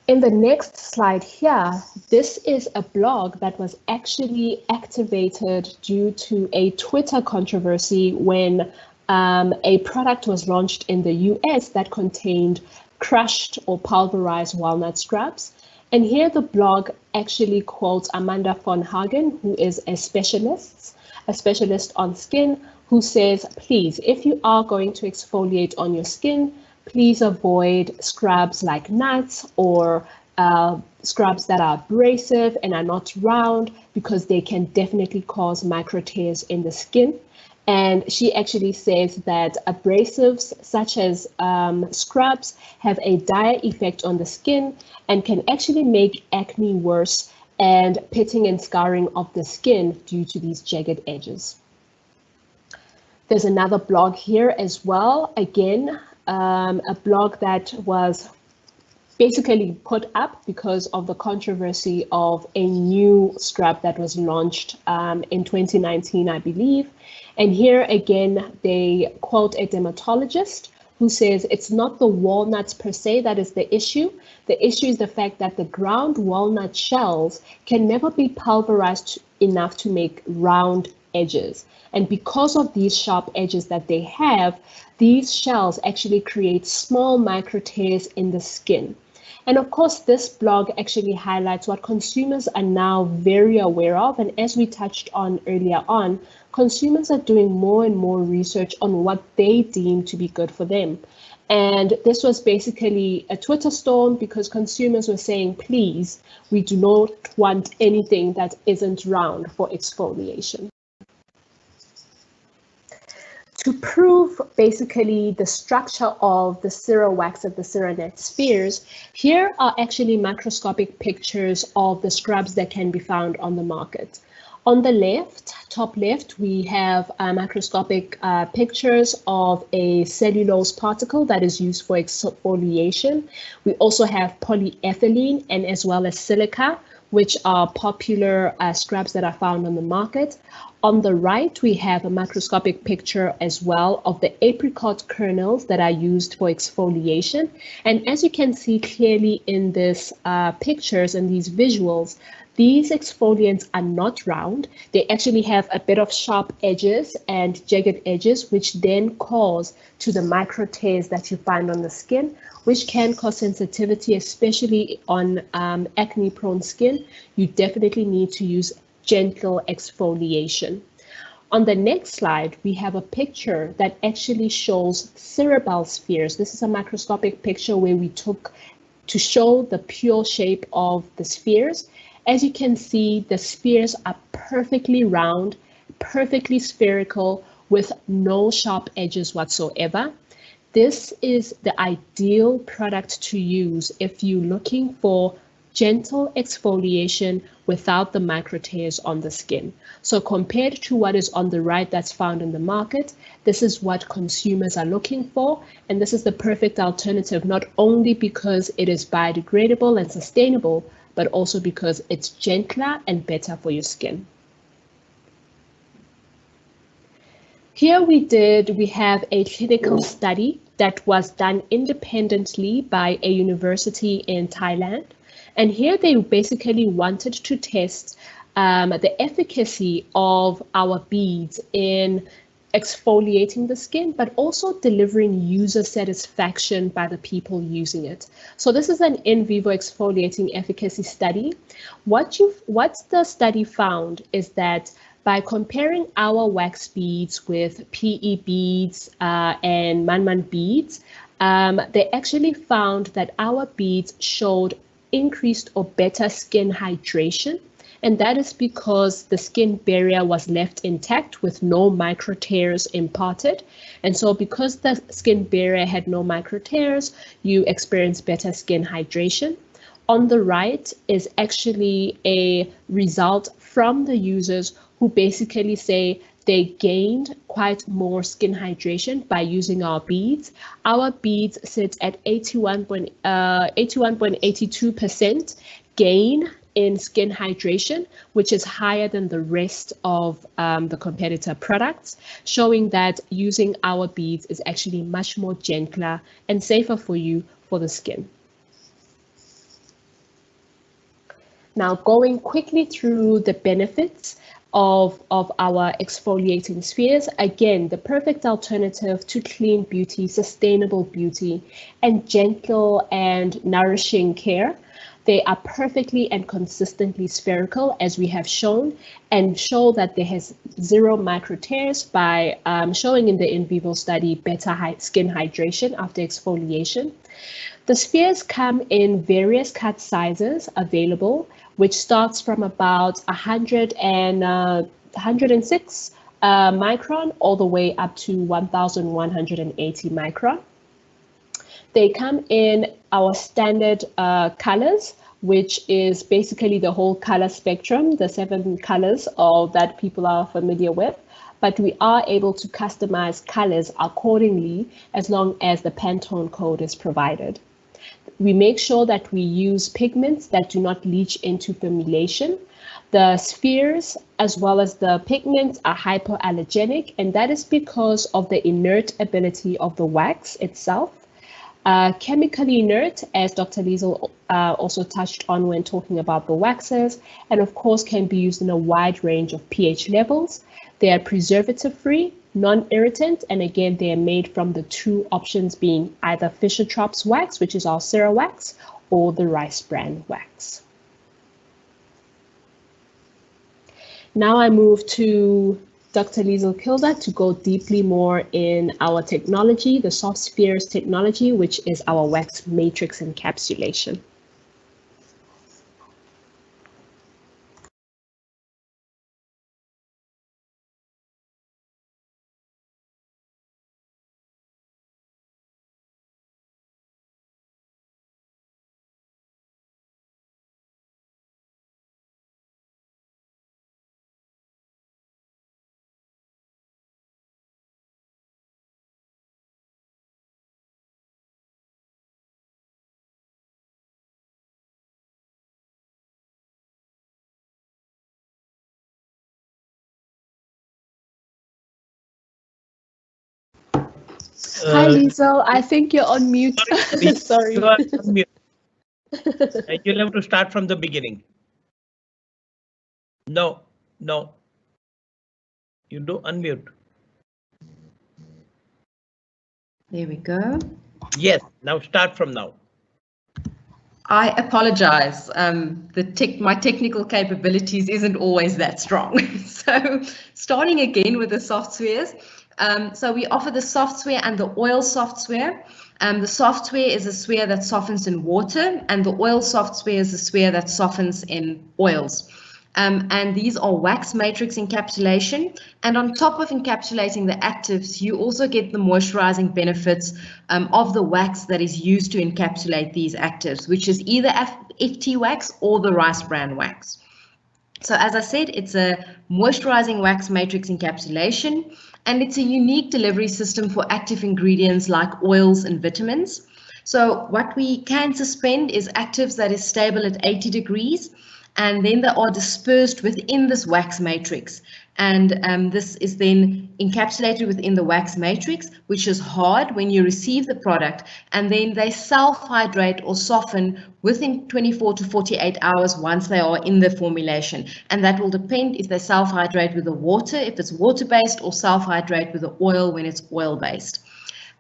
In the next slide here, this is a blog that was actually activated due to a Twitter controversy when a product was launched in the US that contained crushed or pulverized walnut scrubs. And here the blog actually quotes Amanda von Hagen, who is a specialist on skin, who says, please, if you are going to exfoliate on your skin, please avoid scrubs like nuts or scrubs that are abrasive and are not round, because they can definitely cause micro tears in the skin. And she actually says that abrasives such as scrubs have a dire effect on the skin and can actually make acne worse and pitting and scarring of the skin due to these jagged edges. There's another blog here as well. Again, a blog that was basically put up because of the controversy of a new scrub that was launched in 2019, I believe. And here again, they quote a dermatologist who says it's not the walnuts per se that is the issue. The issue is the fact that the ground walnut shells can never be pulverized enough to make round edges. And because of these sharp edges that they have, these shells actually create small micro tears in the skin. And of course, this blog actually highlights what consumers are now very aware of. And as we touched on earlier on, consumers are doing more and more research on what they deem to be good for them. And this was basically a Twitter storm because consumers were saying, please, we do not want anything that isn't round for exfoliation. To prove basically the structure of the CIREWAX of the CIRENAT spheres, here are actually macroscopic pictures of the scrubs that can be found on the market. On the left, top left, we have macroscopic pictures of a cellulose particle that is used for exfoliation. We also have polyethylene and as well as silica, which are popular scrubs that are found on the market. On the right, we have a macroscopic picture as well of the apricot kernels that are used for exfoliation. And as you can see clearly in these pictures and these visuals, these exfoliants are not round. They actually have a bit of sharp edges and jagged edges, which then cause to the micro tears that you find on the skin, which can cause sensitivity, especially on acne-prone skin. You definitely need to use gentle exfoliation. On the next slide, we have a picture that actually shows Cirebelle spheres. This is a microscopic picture where we took to show the pure shape of the spheres. As you can see, the spheres are perfectly round, perfectly spherical, with no sharp edges whatsoever. This is the ideal product to use if you're looking for gentle exfoliation without the micro tears on the skin. So compared to what is on the right that's found in the market, this is what consumers are looking for, and this is the perfect alternative, not only because it is biodegradable and sustainable, but also because it's gentler and better for your skin. Here we have a clinical study that was done independently by a university in Thailand. And here they basically wanted to test the efficacy of our beads in exfoliating the skin, but also delivering user satisfaction by the people using it. So this is an in vivo exfoliating efficacy study. What the study found is that by comparing our wax beads with PE beads and Man beads, they actually found that our beads showed increased or better skin hydration. And that is because the skin barrier was left intact with no micro tears imparted. And so because the skin barrier had no micro tears, you experience better skin hydration. On the right is actually a result from the users who basically say they gained quite more skin hydration by using our beads. Our beads sit at 81.82% gain in skin hydration, which is higher than the rest of the competitor products, showing that using our beads is actually much more gentler and safer for you for the skin. Now, going quickly through the benefits of our exfoliating spheres, again, the perfect alternative to clean beauty, sustainable beauty, and gentle and nourishing care. They are perfectly and consistently spherical, as we have shown, and show that there has zero micro tears by showing in the in vivo study better skin hydration after exfoliation. The spheres come in various cut sizes available, which starts from about 106 micron all the way up to 1,180 micron. They come in our standard colors, which is basically the whole color spectrum, the 7 colors that people are familiar with. But we are able to customize colors accordingly as long as the Pantone code is provided. We make sure that we use pigments that do not leach into formulation. The spheres as well as the pigments are hypoallergenic, and that is because of the inert ability of the wax itself. Chemically inert, as Dr. Liesel also touched on when talking about the waxes, and of course can be used in a wide range of pH levels. They are preservative-free, non-irritant, and again, they are made from the 2 options being either Fischer-Tropsch wax, which is our CIREWAX, or the Rice brand wax. Now I move to Dr. Liesel Kilder to go deeply more in our technology, the SOFTSPHERES technology, which is our wax matrix encapsulation. Hi, Liesel. I think you're on mute. Sorry. You are on mute. You'll have to start from the beginning. No. You do unmute. There we go. Yes, now start from now. I apologize. My technical capabilities isn't always that strong. So starting again with the soft spheres. So we offer the soft sphere and the oil soft sphere. The soft sphere is a sphere that softens in water, and the oil soft sphere is a sphere that softens in oils. And these are wax matrix encapsulation. And on top of encapsulating the actives, you also get the moisturizing benefits of the wax that is used to encapsulate these actives, which is either FT wax or the rice bran wax. So as I said, it's a moisturizing wax matrix encapsulation, and it's a unique delivery system for active ingredients like oils and vitamins. So what we can suspend is actives that is stable at 80 degrees. And then they are dispersed within this wax matrix. And this is then encapsulated within the wax matrix, which is hard when you receive the product. And then they self-hydrate or soften within 24 to 48 hours once they are in the formulation. And that will depend if they self-hydrate with the water, if it's water-based, or self-hydrate with the oil when it's oil-based.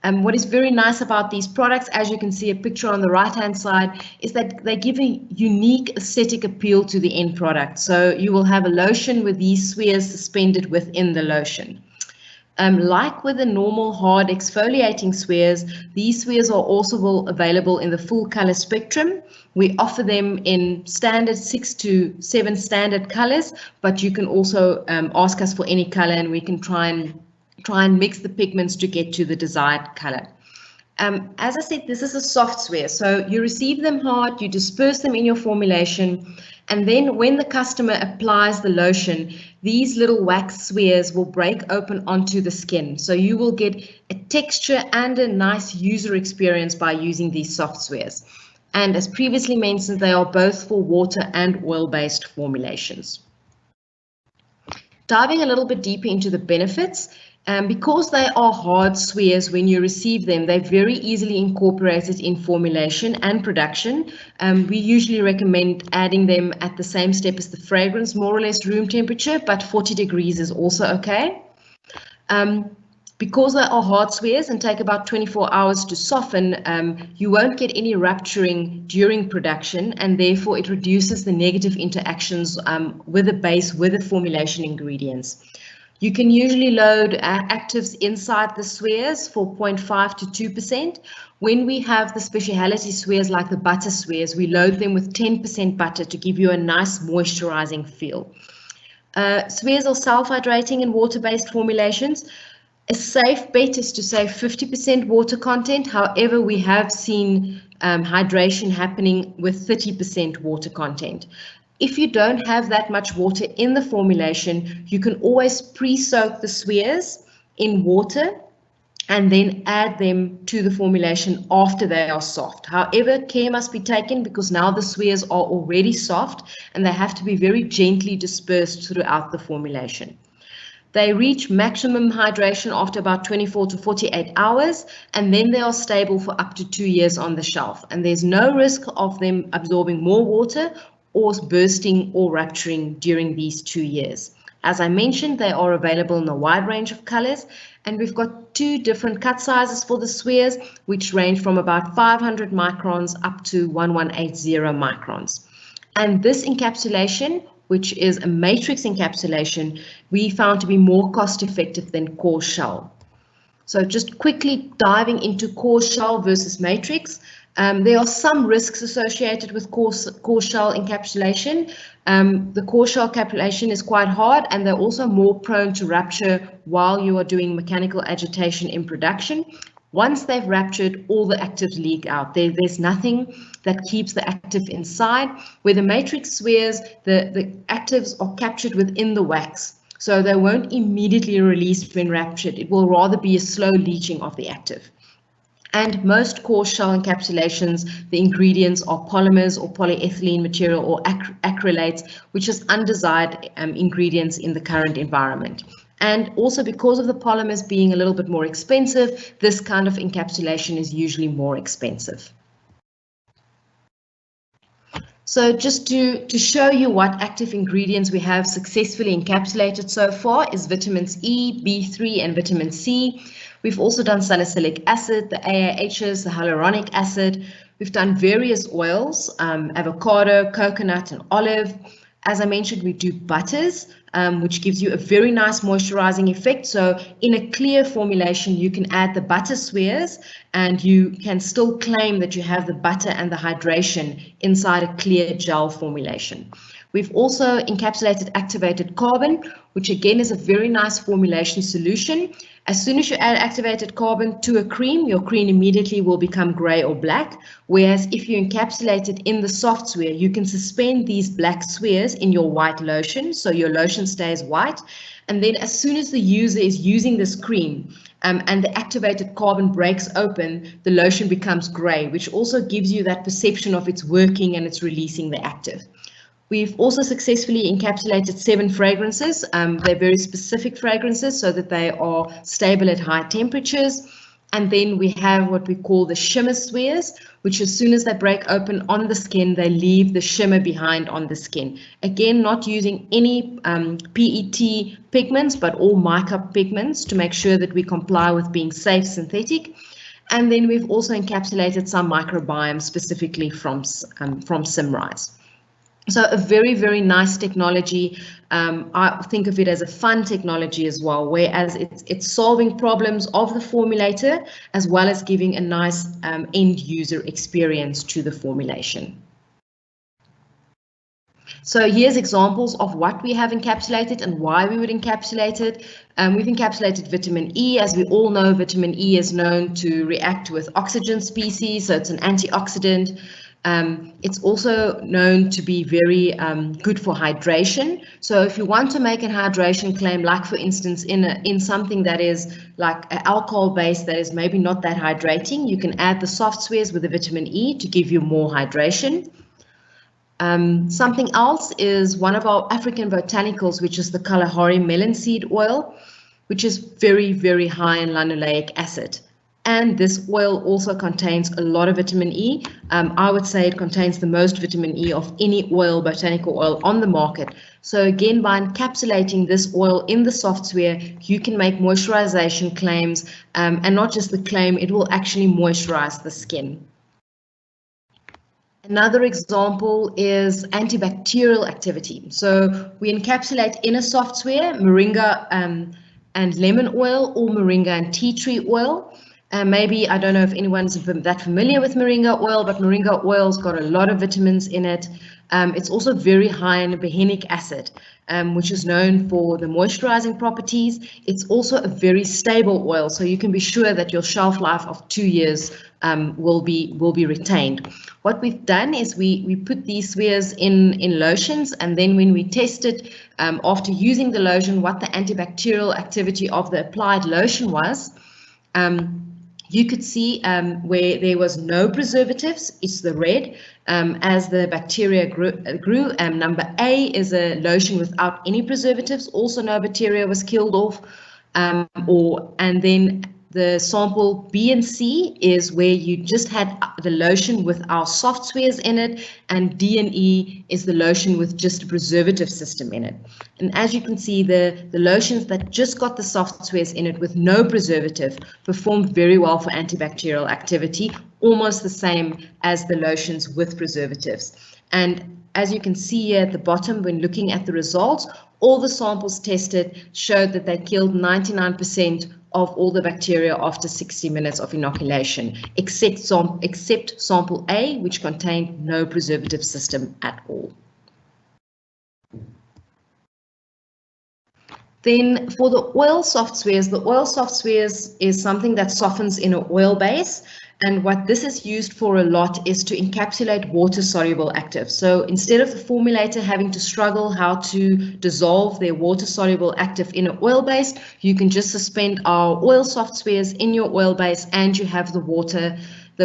What is very nice about these products, as you can see a picture on the right-hand side, is that they give a unique aesthetic appeal to the end product. So you will have a lotion with these spheres suspended within the lotion. Like with the normal hard exfoliating spheres, these spheres are also available in the full color spectrum. We offer them in standard 6 to 7 standard colors, but you can also ask us for any color and we can try and mix the pigments to get to the desired color. As I said, this is a soft sphere, so you receive them hard, you disperse them in your formulation, and then when the customer applies the lotion, these little wax spheres will break open onto the skin. So you will get a texture and a nice user experience by using these soft spheres. And as previously mentioned, they are both for water and oil-based formulations. Diving a little bit deeper into the benefits, because they are hard spheres, when you receive them, they're very easily incorporated in formulation and production. We usually recommend adding them at the same step as the fragrance, more or less room temperature, but 40 degrees is also okay. Because they are hard spheres and take about 24 hours to soften, you won't get any rupturing during production, and therefore it reduces the negative interactions with the base, with the formulation ingredients. You can usually load actives inside the spheres for 0.5 to 2%. When we have the specialty spheres like the butter spheres, we load them with 10% butter to give you a nice moisturizing feel. Spheres are self-hydrating in water-based formulations. A safe bet is to say 50% water content. However, we have seen hydration happening with 30% water content. If you don't have that much water in the formulation, you can always pre-soak the spheres in water and then add them to the formulation after they are soft. However, care must be taken because now the spheres are already soft and they have to be very gently dispersed throughout the formulation. They reach maximum hydration after about 24 to 48 hours, and then they are stable for up to 2 years on the shelf. And there's no risk of them absorbing more water or bursting or rupturing during these 2 years. As I mentioned, they are available in a wide range of colors, and we've got 2 different cut sizes for the spheres, which range from about 500 microns up to 1180 microns. And this encapsulation, which is a matrix encapsulation, we found to be more cost effective than core shell. So just quickly diving into core shell versus matrix. There are some risks associated with core shell encapsulation. The core shell encapsulation is quite hard, and they're also more prone to rupture while you are doing mechanical agitation in production. Once they've ruptured, all the actives leak out. There's nothing that keeps the active inside. Where the matrix spheres, the actives are captured within the wax, so they won't immediately release when ruptured. It will rather be a slow leaching of the active. And most core shell encapsulations, the ingredients are polymers or polyethylene material or acrylates, which is undesired ingredients in the current environment. And also because of the polymers being a little bit more expensive, this kind of encapsulation is usually more expensive. So just to show you what active ingredients we have successfully encapsulated so far is vitamins E, B3 and vitamin C. We've also done salicylic acid, the AAHs, the hyaluronic acid. We've done various oils, avocado, coconut, and olive. As I mentioned, we do butters, which gives you a very nice moisturizing effect. So in a clear formulation, you can add the butter spheres and you can still claim that you have the butter and the hydration inside a clear gel formulation. We've also encapsulated activated carbon, which again is a very nice formulation solution. As soon as you add activated carbon to a cream, your cream immediately will become gray or black. Whereas if you encapsulate it in the soft sphere, you can suspend these black spheres in your white lotion, so your lotion stays white. And then as soon as the user is using this cream and the activated carbon breaks open, the lotion becomes gray, which also gives you that perception of it's working and it's releasing the active. We've also successfully encapsulated 7 fragrances. They're very specific fragrances so that they are stable at high temperatures. And then we have what we call the shimmer spheres, which as soon as they break open on the skin, they leave the shimmer behind on the skin. Again, not using any PET pigments, but all mica pigments to make sure that we comply with being safe synthetic. And then we've also encapsulated some microbiome specifically from Symrise. So a very, very nice technology. I think of it as a fun technology as well, whereas it's solving problems of the formulator as well as giving a nice end user experience to the formulation. So here's examples of what we have encapsulated and why we would encapsulate it. We've encapsulated vitamin E. As we all know, vitamin E is known to react with oxygen species, so it's an antioxidant. It's also known to be very good for hydration. So if you want to make a hydration claim, like for instance in something that is like an alcohol base that is maybe not that hydrating, you can add the soft spheres with the vitamin E to give you more hydration. Something else is one of our African botanicals, which is the Kalahari melon seed oil, which is very, very high in linoleic acid. And this oil also contains a lot of vitamin E. I would say it contains the most vitamin E of any oil, botanical oil on the market. So again, by encapsulating this oil in the soft sphere, you can make moisturization claims, and not just the claim, it will actually moisturize the skin. Another example is antibacterial activity. So we encapsulate in a soft sphere moringa and lemon oil, or moringa and tea tree oil. Maybe, I don't know if anyone's that familiar with moringa oil, but moringa oil's got a lot of vitamins in it. It's also very high in behenic acid, which is known for the moisturizing properties. It's also a very stable oil, so you can be sure that your shelf life of 2 years will be retained. What we've done is we put these spheres in lotions, and then when we tested after using the lotion what the antibacterial activity of the applied lotion was, you could see where there was no preservatives, it's the red, as the bacteria grew. Number A is a lotion without any preservatives, also no bacteria was killed off. And then the sample B and C is where you just had the lotion with our soft spheres in it, and D and E is the lotion with just a preservative system in it. And as you can see, the lotions that just got the soft spheres in it with no preservative performed very well for antibacterial activity, almost the same as the lotions with preservatives. And as you can see here at the bottom, when looking at the results, all the samples tested showed that they killed 99% of all the bacteria after 60 minutes of inoculation, except sample A, which contained no preservative system at all. Then for the oil soft spheres is something that softens in an oil base. And what this is used for a lot is to encapsulate water-soluble actives. So instead of the formulator having to struggle how to dissolve their water-soluble active in an oil base, you can just suspend our oil soft spheres in your oil base, and you have the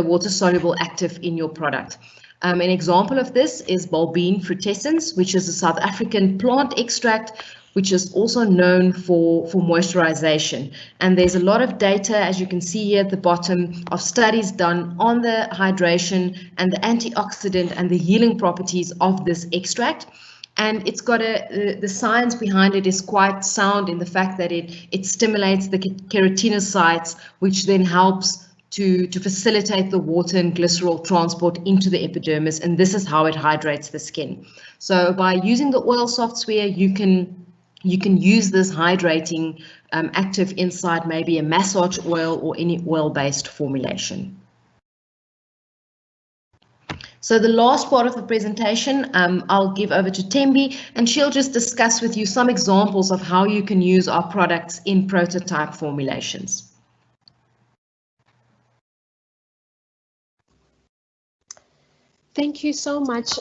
water-soluble active in your product. An example of this is Bulbine frutescens, which is a South African plant extract, which is also known for moisturization. And there's a lot of data, as you can see here at the bottom, of studies done on the hydration and the antioxidant and the healing properties of this extract. And it's got the science behind it is quite sound in the fact that it stimulates the keratinocytes, which then helps to facilitate the water and glycerol transport into the epidermis, and this is how it hydrates the skin. So by using the oil soft sphere, you can use this hydrating active inside maybe a massage oil or any oil-based formulation. So the last part of the presentation, I'll give over to Tembi, and she'll just discuss with you some examples of how you can use our products in prototype formulations. Thank you so much,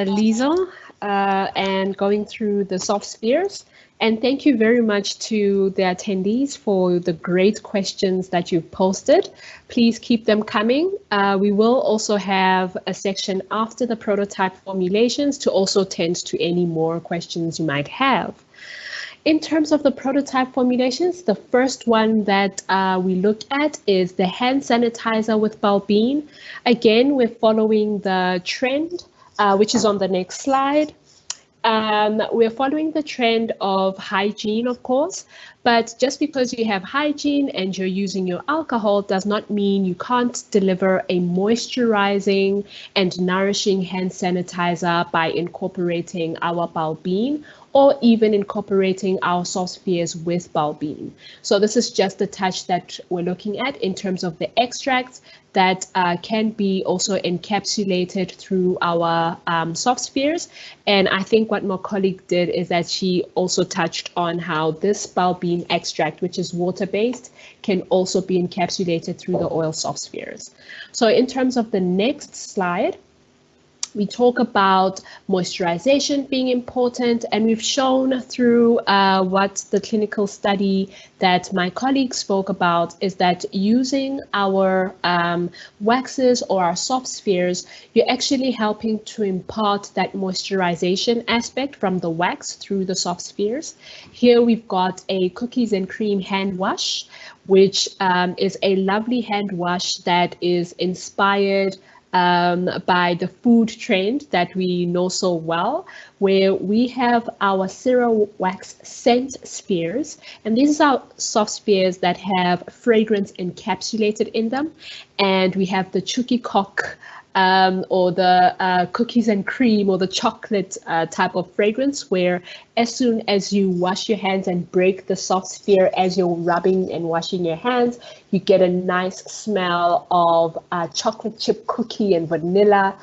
Lisa, and going through the soft spheres. And thank you very much to the attendees for the great questions that you've posted. Please keep them coming. We will also have a section after the prototype formulations to also tend to any more questions you might have. In terms of the prototype formulations, the first one that we look at is the hand sanitizer with Balbine. Again, we're following the trend, which is on the next slide. We're following the trend of hygiene, of course, but just because you have hygiene and you're using your alcohol does not mean you can't deliver a moisturizing and nourishing hand sanitizer by incorporating our Balbine, or even incorporating our soft spheres with Balbine. So this is just the touch that we're looking at in terms of the extracts that can be also encapsulated through our soft spheres. And I think what my colleague did is that she also touched on how this Balbine extract, which is water-based, can also be encapsulated through the oil soft spheres. So in terms of the next slide, we talk about moisturization being important, and we've shown through what the clinical study that my colleague spoke about is that using our waxes or our soft spheres, you're actually helping to impart that moisturization aspect from the wax through the soft spheres. Here we've got a cookies and cream hand wash, which is a lovely hand wash that is inspired by the food trend that we know so well, where we have our CIREWAX scent spheres, and these are soft spheres that have fragrance encapsulated in them, and we have the Chuki Cock or the cookies and cream or the chocolate type of fragrance, where as soon as you wash your hands and break the soft sphere as you're rubbing and washing your hands, you get a nice smell of chocolate chip cookie and vanilla.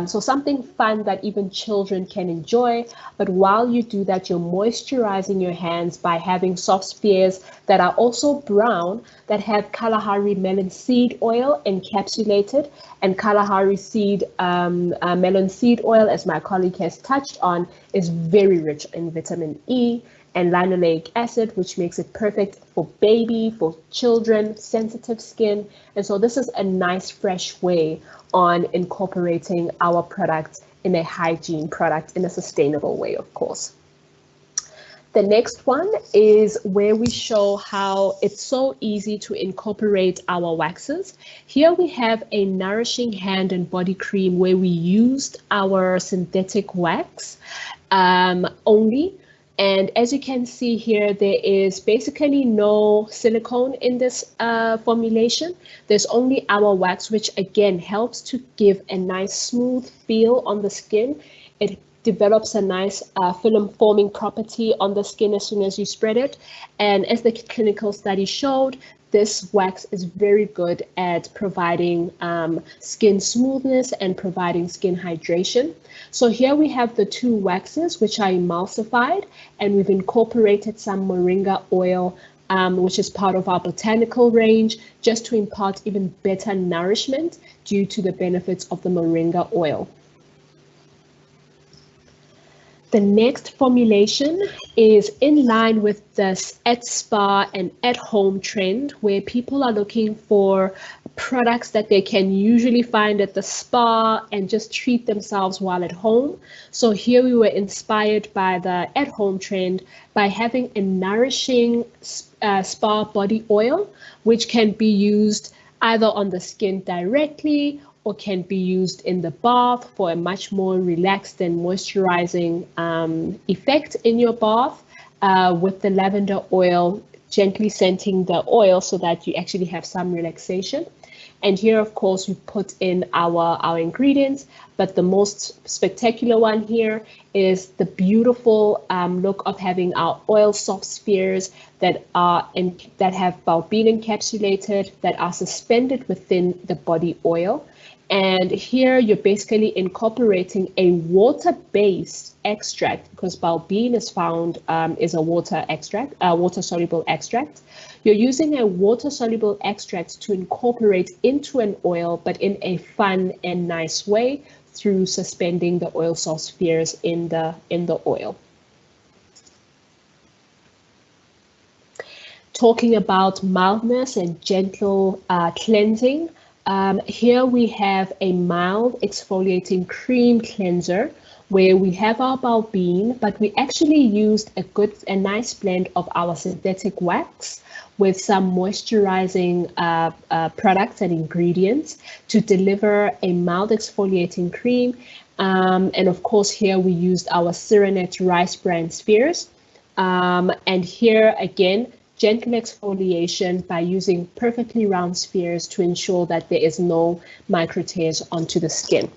So something fun that even children can enjoy. But while you do that, you're moisturizing your hands by having soft spheres that are also brown, that have Kalahari melon seed oil encapsulated. And Kalahari seed, melon seed oil, as my colleague has touched on, is very rich in vitamin E and linoleic acid, which makes it perfect for baby, for children, sensitive skin. And so this is a nice, fresh way on incorporating our product in a hygiene product in a sustainable way, of course. The next one is where we show how it's so easy to incorporate our waxes. Here we have a nourishing hand and body cream where we used our synthetic wax only. And as you can see here, there is basically no silicone in this formulation. There's only our wax, which again helps to give a nice smooth feel on the skin. It develops a nice film forming property on the skin as soon as you spread it. And as the clinical study showed, this wax is very good at providing skin smoothness and providing skin hydration. So here we have the two waxes, which are emulsified, and we've incorporated some moringa oil, which is part of our botanical range, just to impart even better nourishment due to the benefits of the moringa oil. The next formulation is in line with this at spa and at home trend, where people are looking for products that they can usually find at the spa and just treat themselves while at home. So here we were inspired by the at home trend by having a nourishing spa body oil, which can be used either on the skin directly or can be used in the bath for a much more relaxed and moisturizing effect in your bath, with the lavender oil gently scenting the oil so that you actually have some relaxation. And here, of course, we put in our ingredients, but the most spectacular one here is the beautiful look of having our oil soft spheres that have bulbine encapsulated, that are suspended within the body oil. And here you're basically incorporating a water-based extract, because bulbine is found is a water-soluble extract. You're using a water-soluble extract to incorporate into an oil, but in a fun and nice way through suspending the oil soft spheres in the oil. Talking about mildness and gentle cleansing, here we have a mild exfoliating cream cleanser where we have our bulbine, but we actually used a nice blend of our synthetic wax with some moisturizing products and ingredients to deliver a mild exfoliating cream. And of course, here we used our CIRENAT rice bran spheres. And here again, gentle exfoliation by using perfectly round spheres to ensure that there is no micro tears onto the skin.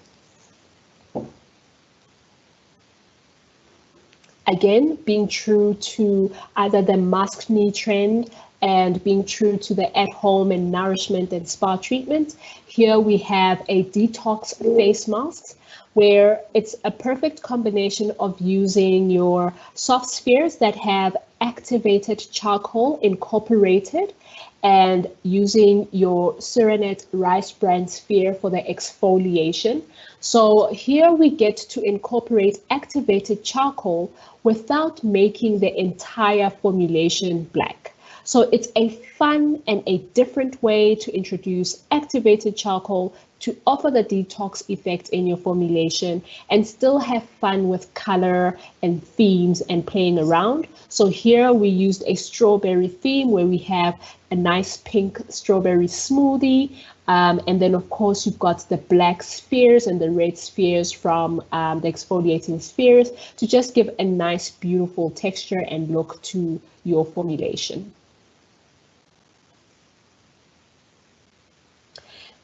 Again, being true to either the masked knee trend and being true to the at-home and nourishment and spa treatment, here we have a detox face mask where it's a perfect combination of using your soft spheres that have activated charcoal incorporated and using your CIRENAT rice bran sphere for the exfoliation. So here we get to incorporate activated charcoal without making the entire formulation black. So it's a fun and a different way to introduce activated charcoal to offer the detox effect in your formulation and still have fun with color and themes and playing around. So here we used a strawberry theme where we have a nice pink strawberry smoothie. And then of course you've got the black spheres and the red spheres from the exfoliating spheres to just give a nice, beautiful texture and look to your formulation.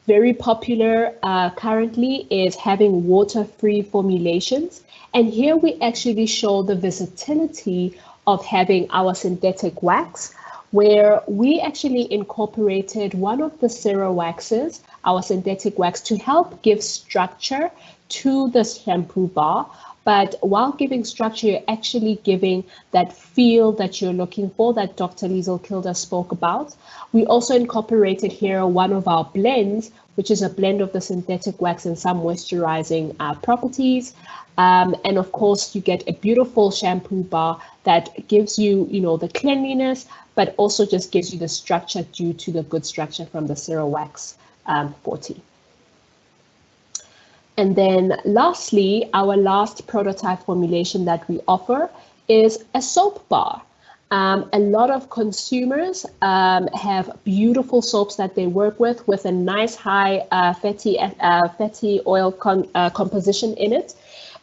Very popular currently is having water-free formulations. And here we actually show the versatility of having our synthetic wax, where we actually incorporated one of the CIREWAXes, our synthetic wax, to help give structure to the shampoo bar. But while giving structure, you're actually giving that feel that you're looking for that Dr. Liesl-Kilder spoke about. We also incorporated here one of our blends, which is a blend of the synthetic wax and some moisturizing properties. And of course, you get a beautiful shampoo bar that gives you, the cleanliness, but also just gives you the structure due to the good structure from the CIREWAX 40. And then lastly, our last prototype formulation that we offer is a soap bar. A lot of consumers have beautiful soaps that they work with a nice high fatty oil composition in it.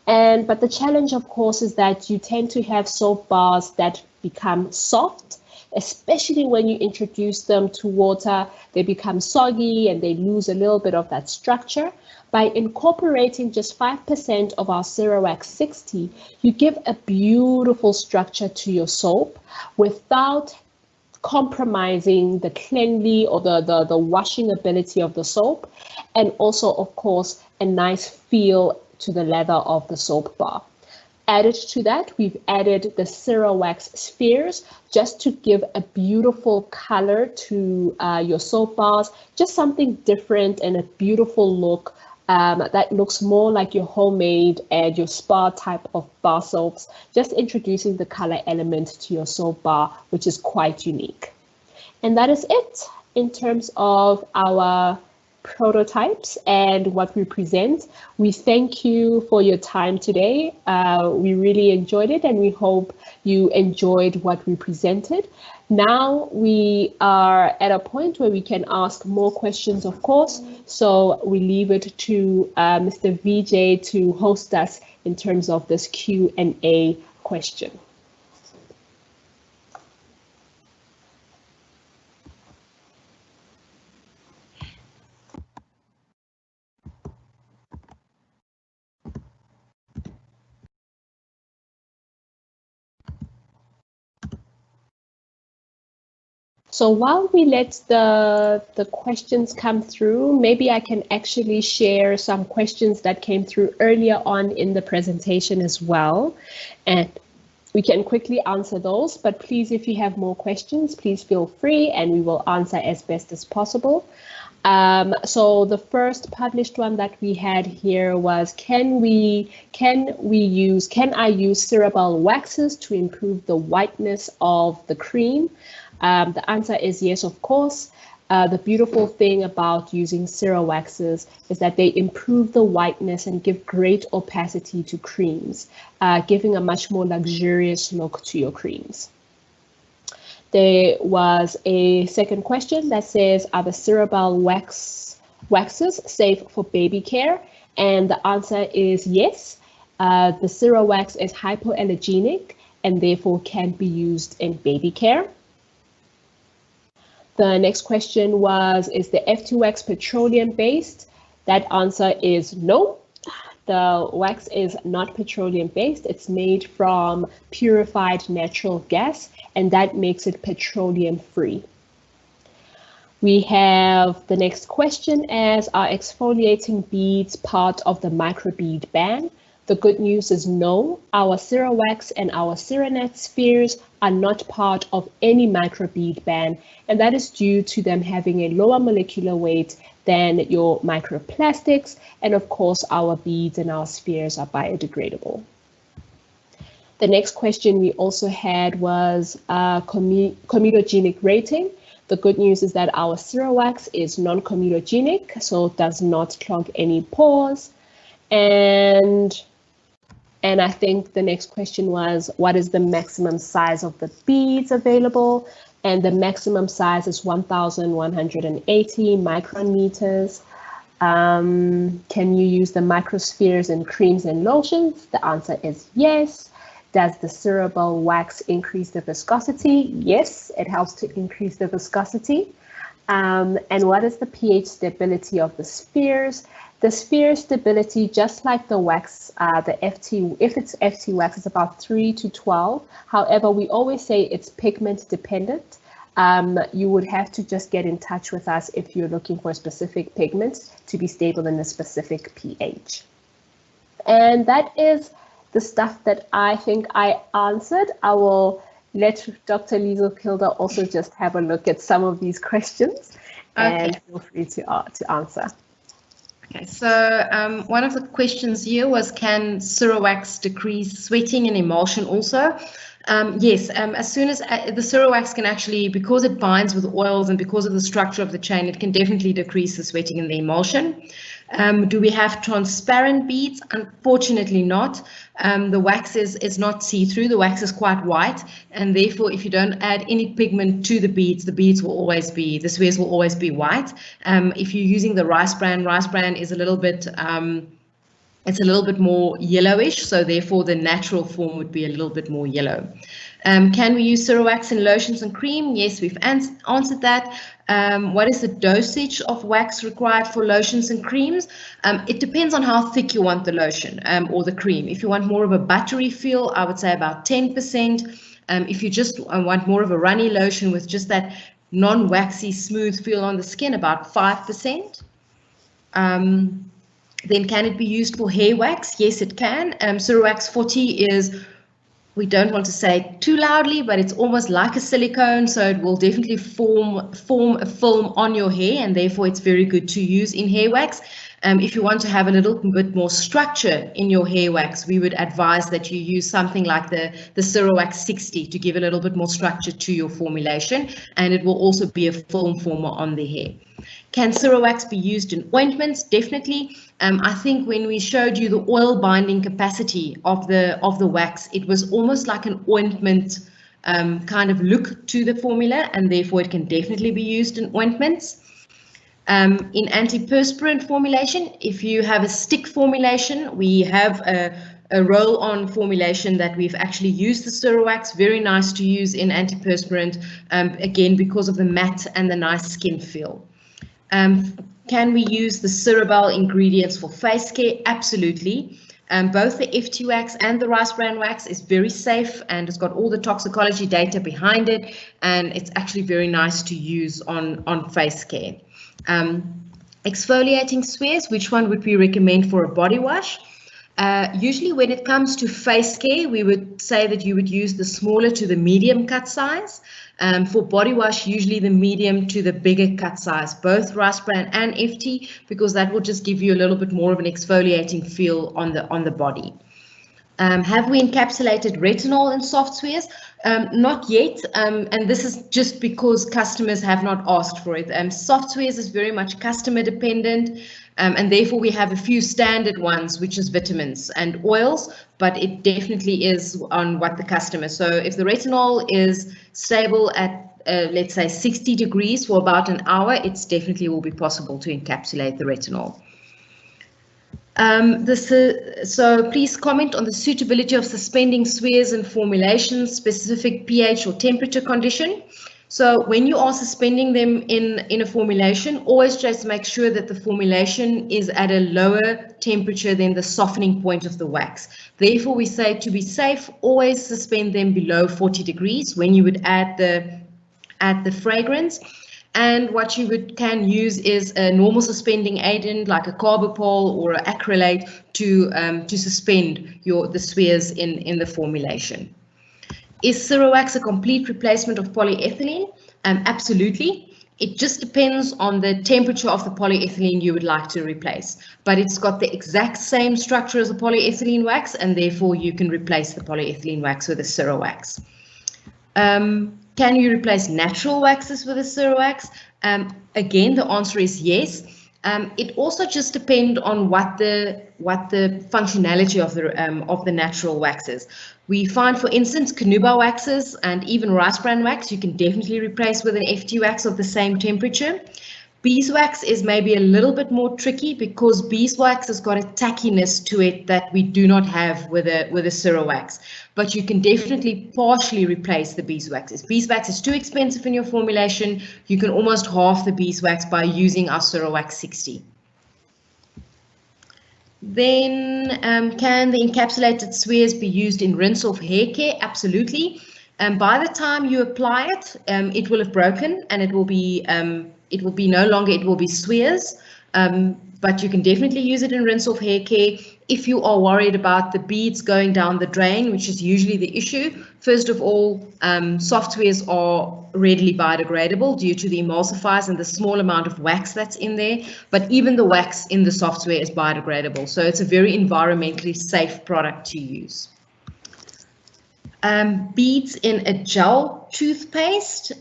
But the challenge, of course, is that you tend to have soap bars that become soft, especially when you introduce them to water. They become soggy and they lose a little bit of that structure. By incorporating just 5% of our CIREWAX 60, you give a beautiful structure to your soap without compromising the cleanly or the washing ability of the soap, and also, of course, a nice feel to the leather of the soap bar. Added to that, we've added the CIREWAX spheres just to give a beautiful color to your soap bars, just something different and a beautiful look that looks more like your homemade and your spa type of bar soaps, just introducing the color element to your soap bar, which is quite unique. And that is it in terms of our prototypes and what we present. We thank you for your time today. We really enjoyed it and we hope you enjoyed what we presented. Now we are at a point where we can ask more questions, of course, so we leave it to Mr. VJ to host us in terms of this Q&A question. So while we let the questions come through, maybe I can actually share some questions that came through earlier on in the presentation as well. And we can quickly answer those, but please, if you have more questions, please feel free and we will answer as best as possible. So the first published one that we had here was, can I use Cirebelle waxes to improve the whiteness of the cream? The answer is yes, of course. The beautiful thing about using CIREWAXes is that they improve the whiteness and give great opacity to creams, giving a much more luxurious look to your creams. There was a second question that says, are the Cirebelle waxes safe for baby care? And the answer is yes. The CIREWAX is hypoallergenic and therefore can be used in baby care. The next question was, is the F2Wax petroleum-based? That answer is no. The wax is not petroleum-based. It's made from purified natural gas, and that makes it petroleum-free. We have the next question as, are exfoliating beads part of the microbead ban? The good news is no. Our CIREWAX and our CIRENAT spheres are not part of any microbead ban, and that is due to them having a lower molecular weight than your microplastics, and of course our beads and our spheres are biodegradable. The next question we also had was comedogenic rating. The good news is that our CIREWAX is non-comedogenic, so it does not clog any pores. And I think the next question was, what is the maximum size of the beads available? And the maximum size is 1,180 micrometers. Can you use the microspheres in creams and lotions? The answer is yes. Does the Cirebelle wax increase the viscosity? Yes, it helps to increase the viscosity. And what is the pH stability of the spheres? The sphere stability, just like the wax, if it's FT wax, it's about 3 to 12. However, we always say it's pigment dependent. You would have to just get in touch with us if you're looking for a specific pigment to be stable in a specific pH. And that is the stuff that I think I answered. I will let Dr. Liesl-Kilder also just have a look at some of these questions, and feel free to answer. Okay, so one of the questions here was, can CIREWAX decrease sweating and emulsion also? Yes, as soon as the CIREWAX can actually, because it binds with oils and because of the structure of the chain, it can definitely decrease the sweating and the emulsion. Do we have transparent beads? Unfortunately not. The wax is not see-through. The wax is quite white, and therefore if you don't add any pigment to the beads will always be, the spheres will always be white. If you're using the rice bran is a little bit it's a little bit more yellowish, so therefore the natural form would be a little bit more yellow. Can we use CIREWAX in lotions and cream? Yes, we've answered that. What is the dosage of wax required for lotions and creams? It depends on how thick you want the lotion or the cream. If you want more of a buttery feel, I would say about 10%. If you just want more of a runny lotion with just that non-waxy smooth feel on the skin, about 5%. Then can it be used for hair wax? Yes, it can. CIREWAX 40 is, we don't want to say too loudly, but it's almost like a silicone, so it will definitely form a film on your hair, and therefore it's very good to use in hair wax. If you want to have a little bit more structure in your hair wax, we would advise that you use something like the CIREWAX 60 to give a little bit more structure to your formulation, and it will also be a film former on the hair. Can CIREWAX be used in ointments? Definitely. I think when we showed you the oil binding capacity of the wax, it was almost like an ointment kind of look to the formula, and therefore it can definitely be used in ointments. In antiperspirant formulation, if you have a stick formulation, we have a roll-on formulation that we've actually used the CIREWAX, very nice to use in antiperspirant, again because of the matte and the nice skin feel. Can we use the Cirebelle ingredients for face care? Absolutely. Both the FT wax and the rice bran wax is very safe, and it's got all the toxicology data behind it, and it's actually very nice to use on face care. Exfoliating spheres, which one would we recommend for a body wash? Usually when it comes to face care, we would say that you would use the smaller to the medium cut size. For body wash, usually the medium to the bigger cut size, both rice bran and FT, because that will just give you a little bit more of an exfoliating feel on the body. Have we encapsulated retinol in soft spheres? Not yet, and this is just because customers have not asked for it. Soft spheres is very much customer dependent, and therefore we have a few standard ones, which is vitamins and oils, but it definitely is on what the customer. So if the retinol is stable at let's say 60 degrees for about an hour, it's definitely will be possible to encapsulate the retinol. So please comment on the suitability of suspending spheres and formulations, specific pH or temperature condition. So when you are suspending them in a formulation, always just make sure that the formulation is at a lower temperature than the softening point of the wax. Therefore, we say to be safe, always suspend them below 40 degrees when you would add the fragrance. And what you can use is a normal suspending agent like a carbopol or an acrylate to suspend the spheres in the formulation. Is CIREWAX a complete replacement of polyethylene? Absolutely. It just depends on the temperature of the polyethylene you would like to replace, but it's got the exact same structure as a polyethylene wax, and therefore you can replace the polyethylene wax with a CIREWAX. Can you replace natural waxes with a CIREWAX? Again, the answer is yes. It also just depends on what the functionality of the natural waxes. We find, for instance, canuba waxes and even rice bran wax you can definitely replace with an FT wax of the same temperature. Beeswax is maybe a little bit more tricky because beeswax has got a tackiness to it that we do not have with a CIREWAX. But you can definitely partially replace the beeswax. If beeswax is too expensive in your formulation, you can almost halve the beeswax by using our CIREWAX 60. Then can the encapsulated spheres be used in rinse-off hair care? Absolutely. By the time you apply it, it will have broken and it will be no longer, it will be spheres, but you can definitely use it in rinse-off hair care. If you are worried about the beads going down the drain, which is usually the issue, first of all, soft spheres are readily biodegradable due to the emulsifiers and the small amount of wax that's in there, but even the wax in the soft sphere is biodegradable, so it's a very environmentally safe product to use. Beads in a gel toothpaste.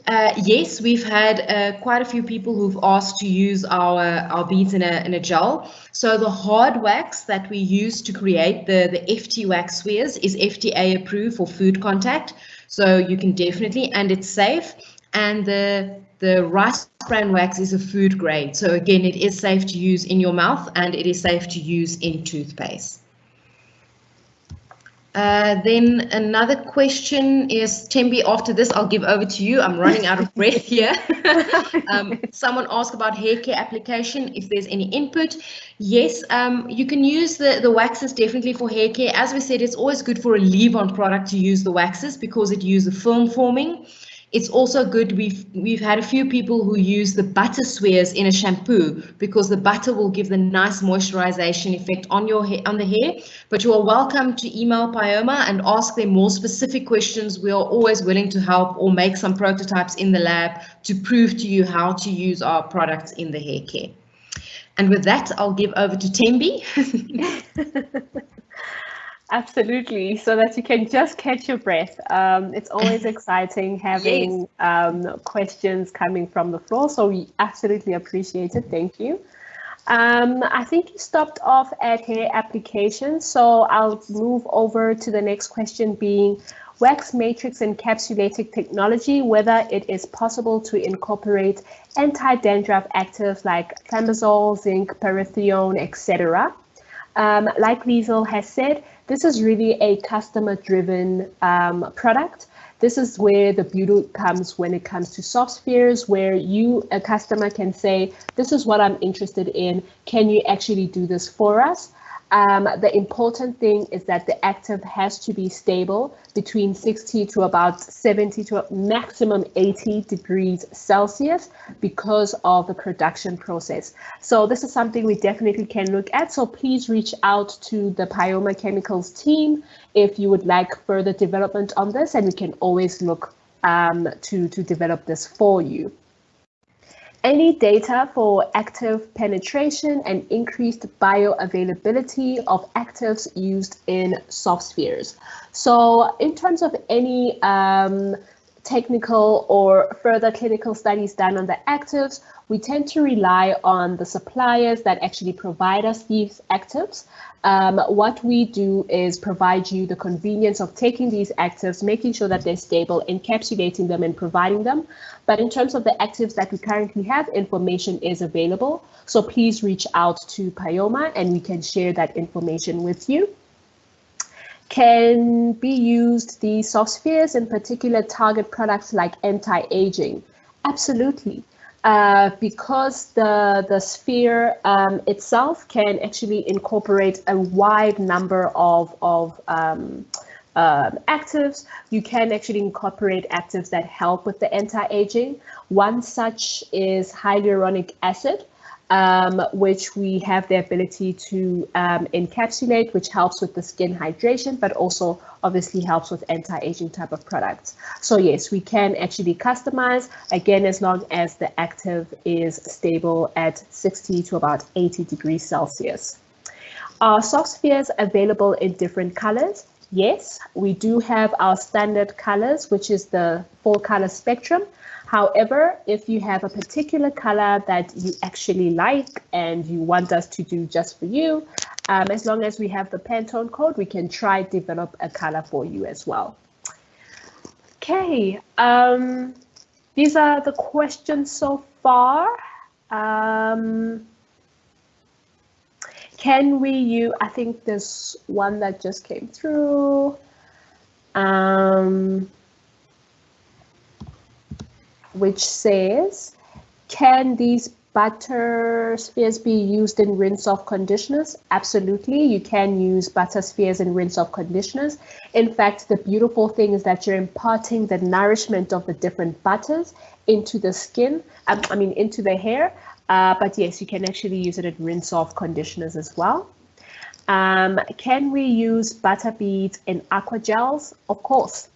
Yes, we've had quite a few people who've asked to use our beads in a gel. So the hard wax that we use to create the FT wax spheres is FDA approved for food contact. So you can definitely, and it's safe. And the rice bran wax is a food grade. So again, it is safe to use in your mouth and it is safe to use in toothpaste. Then another question is, Tembi, after this, I'll give over to you. I'm running out of breath here. Someone asked about hair care application, if there's any input. Yes, you can use the waxes definitely for hair care. As we said, it's always good for a leave-on product to use the waxes because it uses film forming. It's also good, we've had a few people who use the butter spheres in a shampoo because the butter will give the nice moisturization effect on the hair. But you are welcome to email Pioma and ask them more specific questions. We are always willing to help or make some prototypes in the lab to prove to you how to use our products in the hair care. And with that, I'll give over to Tembi. Absolutely, so that you can just catch your breath. It's always exciting having questions coming from the floor, so we absolutely appreciate it. Thank you. I think you stopped off at hair application, so I'll move over to the next question being wax matrix encapsulating technology, whether it is possible to incorporate anti-dandruff actives like thimerosal, zinc, parathione, etc. Like Liesel has said, this is really a customer-driven product. This is where the beauty comes when it comes to soft spheres, where you, a customer, can say, this is what I'm interested in. Can you actually do this for us? The important thing is that the active has to be stable between 60 to about 70 to a maximum 80 degrees Celsius because of the production process. So this is something we definitely can look at. So please reach out to the Pioma Chemicals team if you would like further development on this, and we can always look to develop this for you. Any data for active penetration and increased bioavailability of actives used in SOFTSPHERES. So in terms of any technical or further clinical studies done on the actives, we tend to rely on the suppliers that actually provide us these actives. What we do is provide you the convenience of taking these actives, making sure that they're stable, encapsulating them and providing them. But in terms of the actives that we currently have, information is available. So please reach out to Pioma and we can share that information with you. Can be used, the SOFTSPHERES in particular target products like anti-aging? Absolutely. Because the sphere itself can actually incorporate a wide number of actives. You can actually incorporate actives that help with the anti-aging. One such is hyaluronic acid, which we have the ability to encapsulate, which helps with the skin hydration, but also obviously helps with anti-aging type of products. So yes, we can actually customize, again, as long as the active is stable at 60 to about 80 degrees Celsius. Are SOFTSPHERES available in different colors? Yes, we do have our standard colors, which is the 4-color spectrum. However, if you have a particular color that you actually like and you want us to do just for you, as long as we have the Pantone code, we can try develop a color for you as well. Okay, these are the questions so far. Can we use, I think there's one that just came through. Which says, can these butter spheres be used in rinse-off conditioners? Absolutely, you can use butter spheres in rinse-off conditioners. In fact, the beautiful thing is that you're imparting the nourishment of the different butters into the skin, into the hair. But yes, you can actually use it in rinse-off conditioners as well. Can we use butter beads in aqua gels? Of course.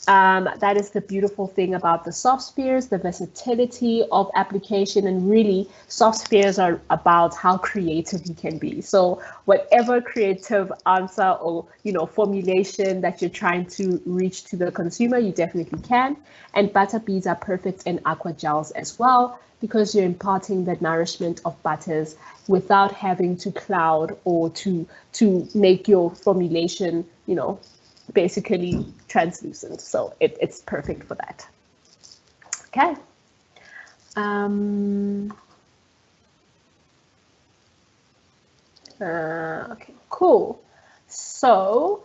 That is the beautiful thing about the SOFTSPHERES, the versatility of application, and really SOFTSPHERES are about how creative you can be. So whatever creative answer or formulation that you're trying to reach to the consumer, you definitely can. And butter beads are perfect in aqua gels as well, because you're imparting the nourishment of butters without having to cloud or to make your formulation, basically translucent. So it's perfect for that. Okay. Okay, cool. So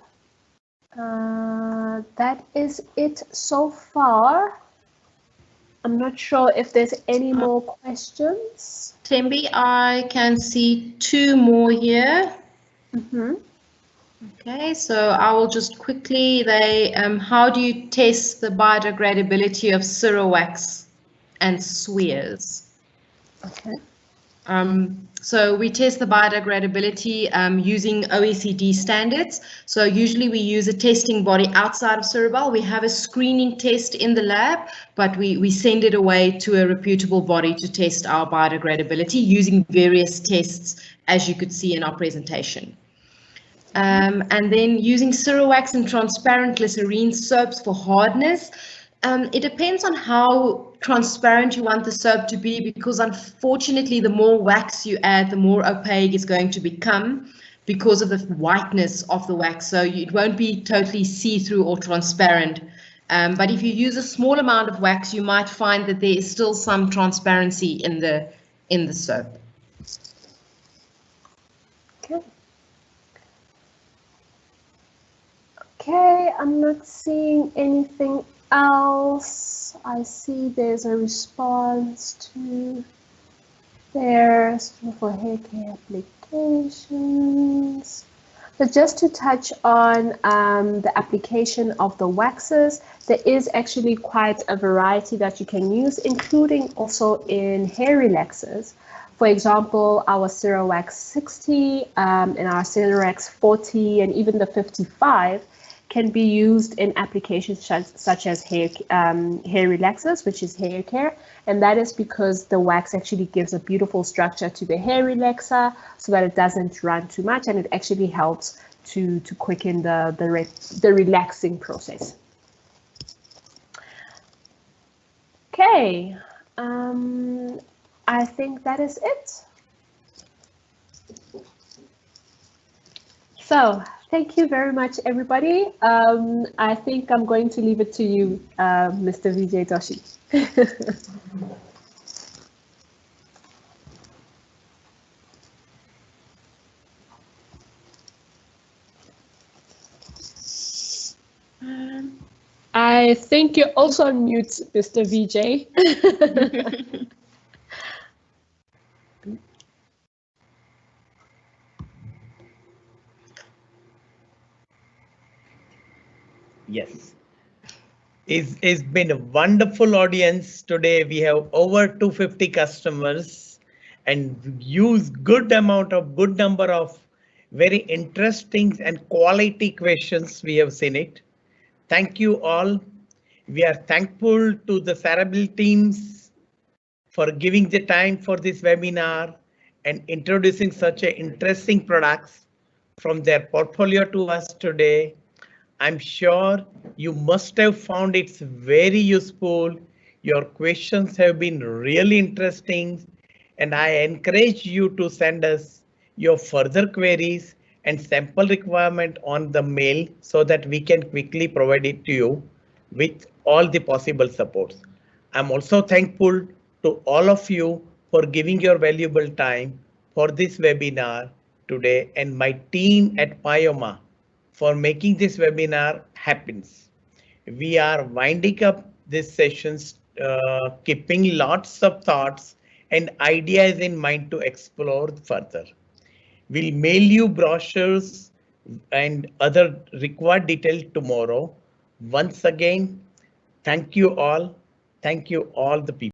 that is it so far. I'm not sure if there's any more questions. Tembi, I can see 2 more here. Okay, so I will just quickly, how do you test the biodegradability of CIREWAX and spheres? Okay. So we test the biodegradability using OECD standards. So usually we use a testing body outside of Cirebelle. We have a screening test in the lab, but we send it away to a reputable body to test our biodegradability using various tests, as you could see in our presentation. And then using CIREWAX and transparent glycerine soaps for hardness. It depends on how transparent you want the soap to be, because unfortunately the more wax you add, the more opaque it's going to become because of the whiteness of the wax. So it won't be totally see-through or transparent. But if you use a small amount of wax, you might find that there is still some transparency in the soap. Okay, I'm not seeing anything else. I see there's a response to there's for hair care application. applications. So just to touch on the application of the waxes, there is actually quite a variety that you can use, including also in hair relaxers. For example, our CIREWAX 60 and our CIREWAX 40 and even the 55 can be used in applications such as hair relaxers, which is hair care. And that is because the wax actually gives a beautiful structure to the hair relaxer so that it doesn't run too much, and it actually helps to quicken the relaxing process. Okay, I think that is it. So thank you very much, everybody. I think I'm going to leave it to you, Mr. Vijay Doshi. I think you're also on mute, Mr. Vijay. Yes. It's been a wonderful audience today. We have over 250 customers and use good number of very interesting and quality questions. We have seen it. Thank you all. We are thankful to the Cirebelle teams for giving the time for this webinar and introducing such a interesting products from their portfolio to us today. I'm sure you must have found it very useful. Your questions have been really interesting, and I encourage you to send us your further queries and sample requirement on the mail so that we can quickly provide it to you with all the possible supports. I'm also thankful to all of you for giving your valuable time for this webinar today, and my team at Pioma for making this webinar happens. We are winding up this sessions, keeping lots of thoughts and ideas in mind to explore further. We'll mail you brochures and other required details tomorrow. Once again, thank you all. Thank you all the people.